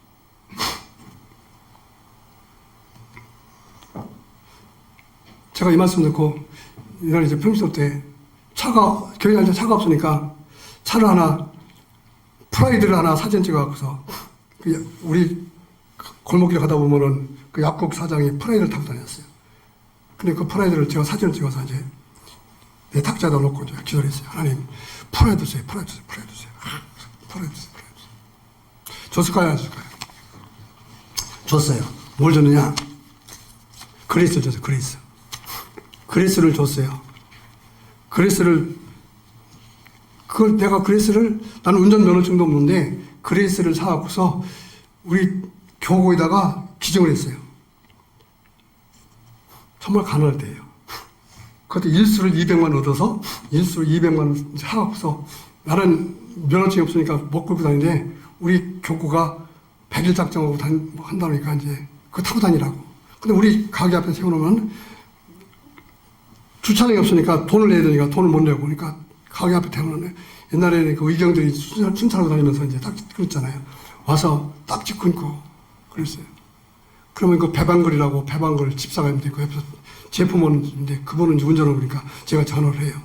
제가 이 말씀 듣고 이날 이제 평소 때 교회 다닐 때 차가 없으니까 차를 하나, 프라이드를 하나 사진 찍어갖고서 우리 골목길 가다 보면은 그 약국 사장이 프라이드를 타고 다녔어요. 근데 그 프라이드를 제가 사진을 찍어서 이제 내 탁자에다 놓고 이제 기도했어요. 하나님, 프라이드 주세요. 프라이드 주세요. 프라이드 주세요. 프라이드 주세요. 프라이드 주세요. 줬을까요? 안 줬을까요? 줬어요. 뭘 줬느냐? 그레이스를 줬어요. 그레이스를 줬어요. 내가 그레이스를, 나는 운전면허증도 없는데 그레이스를 사갖고서 우리 교고에다가 기증을 했어요. 정말 가난할 때예요. 그것도 일수를 200만 얻어서 일수를 200만 사갖고서, 나는 면허증이 없으니까 못 끌고 다니는데 우리 교구가 100일 작정하고 한다니까 이제 그거 타고 다니라고. 근데 우리 가게 앞에 세워놓으면 주차장이 없으니까 돈을 내야 되니까 돈을 못 내고, 그러니까 가게 앞에 태우는데, 옛날에는 그 의경들이 순찰하고 다니면서 이제 딱지 끊었잖아요. 와서 딱지 끊고 그랬어요. 그러면 그 배방글이라고, 배방글 집사가 있는데 그 옆에서 제품원인데 그분은 이제 운전을 오니까 제가 전화를 해요.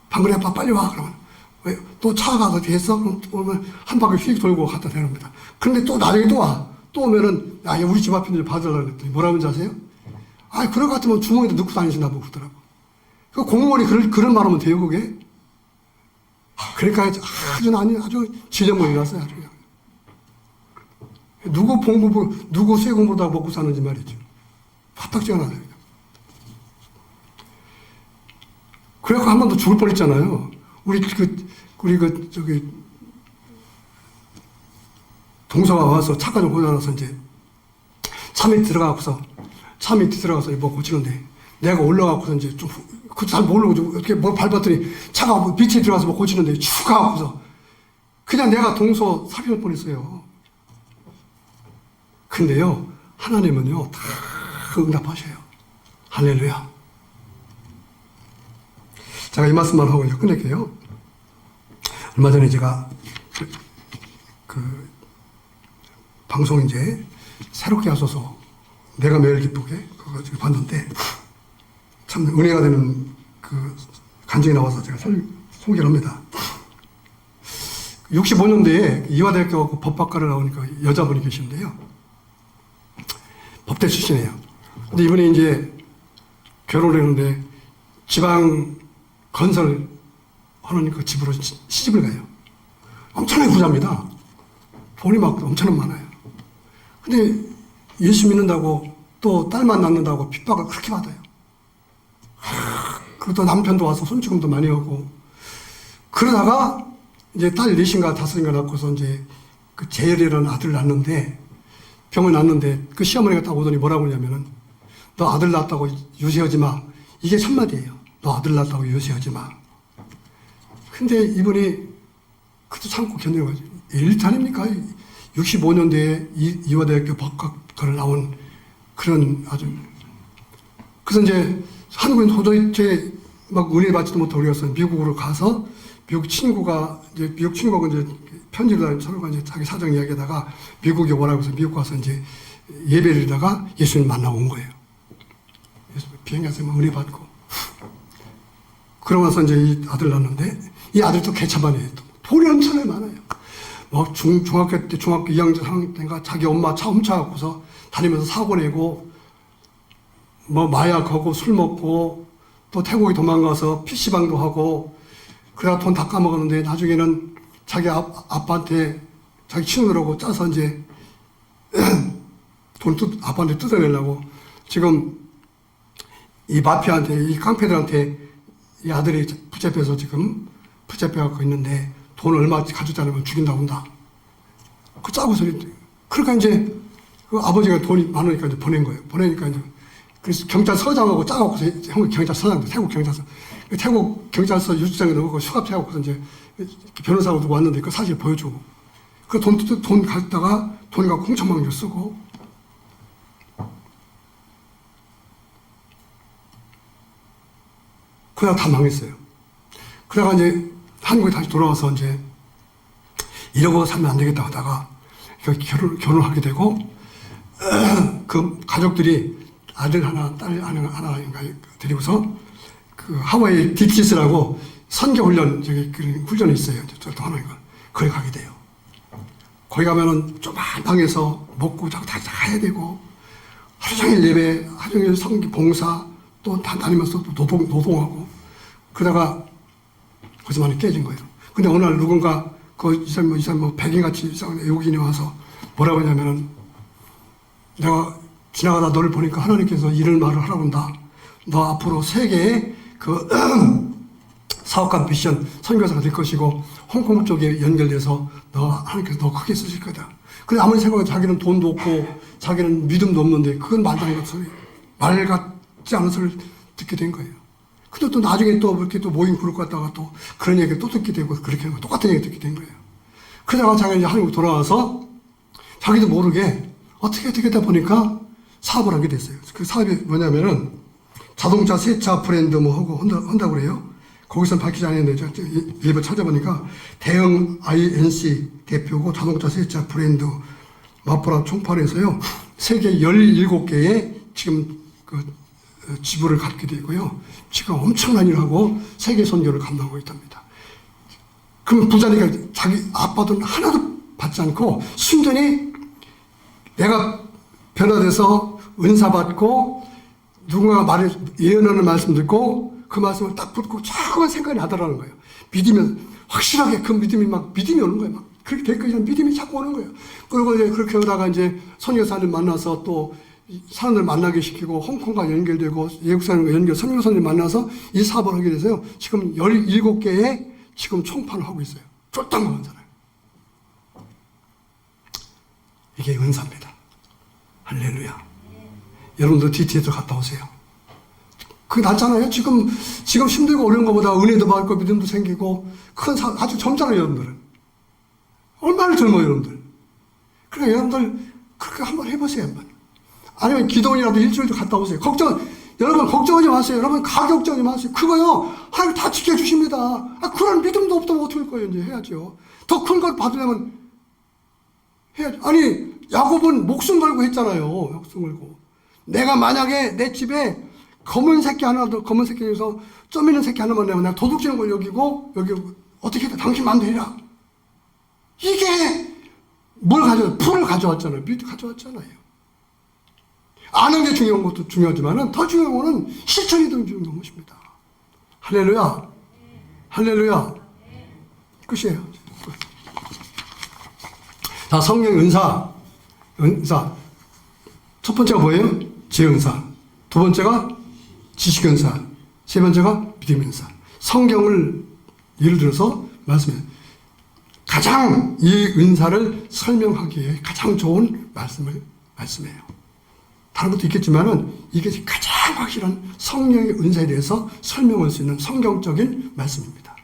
방글이 아빠 빨리 와. 그러면 왜 또 차가 어디 했어? 그럼 오면 한 바퀴 휙 돌고 갖다 대놓습니다. 근데 또 나중에 또 와. 또 오면은 우리 집 앞에 봐달라고 그랬더니 뭐라고 하세요? 그럴 것 같으면 주머니에 넣고 다니신다 고 그러더라고. 그 공무원이 그런 말 하면 돼요, 그게? 그러니까 아주 지저분이 났어요, 아주. 누구 쇠 공부다 먹고 사는지 말이죠. 화딱지가 나요. 그래갖고 한 번 더 죽을 뻔 했잖아요. 우리 동서가 와서 차가 좀 고장나서 이제 차 밑에 들어가서 뭐 고치는데, 내가 올라가고서 이제 좀, 잘 모르고 좀 어떻게 뭘 밟았더니 차가 밑에 들어가서 뭐 고치는데 쭉 가고서 그냥 내가 동서 사귀을 뻔했어요. 근데요, 하나님은요, 다 응답하셔요. 할렐루야. 제가 이 말씀만 하고 이제 끝낼게요. 얼마 전에 제가 방송 이제 새롭게 하셔서 내가 매일 기쁘게 그거 지금 봤는데 참 은혜가 되는 그 간증이 나와서 제가 소개를 합니다. 65년대에 이화대학교 법학과를 나오니까 여자분이 계신데요. 법대 출신이에요. 근데 이분이 이제 결혼을 했는데 지방 건설 하는 그 집으로 시집을 가요. 엄청나게 부자입니다. 돈이 막 엄청 많아요. 근데 예수 믿는다고 또 딸만 낳는다고 핍박을 그렇게 받아요. 그리고 또 남편도 와서 손찌검도 많이 하고 그러다가 이제 딸 넷인가 다섯인가 낳고서 이제 그 재열이라는 아들을 낳는데 병을 낳는데 그 시어머니가 딱 오더니 뭐라고 하냐면은 너 아들 낳았다고 유세하지 마. 이게 첫마디예요. 너 아들 낳았다고 유세하지 마. 근데 이분이 그것도 참고 견뎌가지고 일탄입니까? 65년대에 이화대학교 법학과를 나온 그런 아주 그래서 이제 한국인 도저히 막 은혜 받지도 못하고 그래서 미국으로 가서 미국 친구가 이제 편지를 서로가 이제 자기 사정 이야기하다가 미국에 오라고 해서 미국 가서 이제 예배를 하다가 예수님 만나고 온 거예요. 비행기에서 막 은혜 받고 그러고 나서 이제 이 아들 낳았는데 이 아들도 개차반이에요. 돈이 엄청나게 많아요. 막 중학교 때 중학교 2학년 3학년 때인가 자기 엄마 차 훔쳐갖고서 다니면서 사고 내고 뭐 마약하고 술 먹고 또 태국에 도망가서 PC방도 하고 그러다 돈 다 까먹었는데 나중에는 자기 아빠한테 자기 친구들하고 짜서 이제 돈 아빠한테 뜯어내려고 지금 이 마피아한테 이 깡패들한테 이 아들이 붙잡혀서 지금 붙잡혀갖고 있는데 돈 얼마 가져지 않으면 죽인다고 한다. 그 짜고 소리. 그러니까 이제 그 아버지가 돈이 많으니까 이제 보낸 거예요. 보내니까 이제 그래서 경찰서장하고 짜갖고 한국 경찰서장, 태국 경찰서. 태국 경찰서 유치장에 넣고 수갑해갖고 이제 변호사하고 누구 왔는데 그 사실 보여주고. 그 돈 갖다가 돈 갖고 홍천망조 쓰고. 그러다가 다 망했어요. 그러다가 이제 한국에 다시 돌아와서 이제 이러고 살면 안 되겠다 하다가 결혼하게 되고 그 가족들이 아들 하나, 딸 하나인가 데리고서 그 하와이 딥시스라고 선교훈련 저기 훈련이 있어요. 저도 하나인가 거기 가게 돼요. 거기 가면은 조그만 방에서 먹고 자고 다 해야 되고 하루 종일 예배, 하루 종일 성기 봉사 또 다니면서 또 노동하고 그러다가 거기서 많이 깨진 거예요. 근데 어느 날 누군가 이 사람 백인같이 이상한 외국인이 와서 뭐라고 하냐면은 내가 지나가다 너를 보니까 하나님께서 이런 말을 하라고 한다. 너 앞으로 세계에 그 사업가 미션 선교사가 될 것이고 홍콩 쪽에 연결돼서 하나님께서 너 크게 쓰실 거다. 근데 아무리 생각해도 자기는 돈도 없고 자기는 믿음도 없는데 그건 말도 안 되는 소리, 말 같지 않은 소리를 듣게 된 거예요. 근데 또 나중에 또 이렇게 또 모임 그룹 갔다가 또 그런 얘기를 또 듣게 되고 그렇게 하는 거 똑같은 얘기 듣게 된 거예요. 그러다가 자기가 이제 한국 돌아와서 자기도 모르게 어떻게 되다 보니까 사업을 하게 됐어요. 그 사업이 뭐냐면은 자동차 세차 브랜드 뭐 하고 한다고 그래요. 거기서는 밝히지 않았는데 일부 찾아보니까 대형 INC 대표고 자동차 세차 브랜드 마포라 총판에서요. 세계 17개의 지금 그 지부를 갖게 되고요. 지금 엄청난 일을 하고 세계 선교를 감당하고 있답니다. 그럼 부자니까 자기 아빠돈 하나도 받지 않고 순전히 내가 변화돼서 은사 받고 누군가가 예언하는 말씀 듣고 그 말씀을 딱 붙고 자꾸만 생각이 나더라는 거예요. 믿으면 확실하게 그 믿음이 오는 거예요. 막 그렇게 될까지 믿음이 자꾸 오는 거예요. 그리고 이제 그렇게 하다가 이제 선교사님 만나서 또 사람들 만나게 시키고 홍콩과 연결되고 외국 사람과 선교사님 만나서 이 사업을 하게 돼서요. 지금 17개의 지금 총판을 하고 있어요. 쫄딱 먹은 사람. 이게 은사입니다. 할렐루야. 여러분들 DT에도 갔다 오세요. 그게 낫잖아요. 지금 힘들고 어려운 것보다 은혜도 받고 믿음도 생기고 아주 젊잖아요, 여러분들은. 얼마나 젊어요, 여러분들. 그러니까 여러분들 그렇게 한번 해보세요, 한번. 아니면 기도원이라도 일주일도 갔다 오세요. 여러분 걱정하지 마세요. 여러분 가격정하지 마세요. 그거요, 하나님 다 지켜주십니다. 그런 믿음도 없다면 어떻게 할 거예요, 이제 해야죠. 더 큰 걸 받으려면 해야죠. 아니, 야곱은 목숨 걸고 했잖아요. 목숨 걸고. 내가 만약에 내 집에 검은 새끼 하나도, 검은 새끼 중에서 점 있는 새끼 하나만 내면 내가 도둑질한 걸 여기고, 어떻게 해도 당신 마음대로 해라. 이게 풀을 가져왔잖아요. 밑에 가져왔잖아요. 아는 게 중요한 것도 중요하지만 더 중요한 거는 실천이 더 중요한 것입니다. 할렐루야. 할렐루야. 끝이에요. 자, 성령 은사. 첫 번째가 뭐예요? 지혜 은사. 두 번째가 지식 은사. 세 번째가 믿음 은사. 성경을 예를 들어서 말씀해요. 가장 이 은사를 설명하기에 가장 좋은 말씀해요. 다른 것도 있겠지만은 이게 가장 확실한 성령의 은사에 대해서 설명할 수 있는 성경적인 말씀입니다.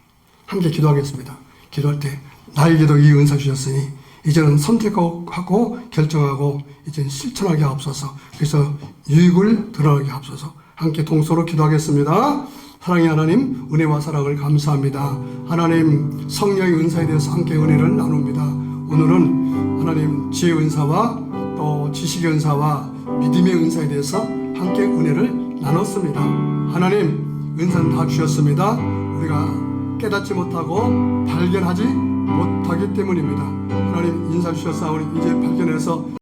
함께 기도하겠습니다. 기도할 때 나에게도 이 은사 주셨으니 이제는 선택하고 결정하고 이제는 실천하게 하옵소서. 그래서 유익을 드러나게 하옵소서. 함께 동서로 기도하겠습니다. 사랑의 하나님, 은혜와 사랑을 감사합니다. 하나님, 성령의 은사에 대해서 함께 은혜를 나눕니다. 오늘은 하나님 지혜 은사와 또 지식의 은사와 믿음의 은사에 대해서 함께 은혜를 나눴습니다. 하나님, 은사는 다 주셨습니다. 우리가 깨닫지 못하고 발견하지 못하기 때문입니다. 하나님, 인사 주셨사오니 이제 발견해서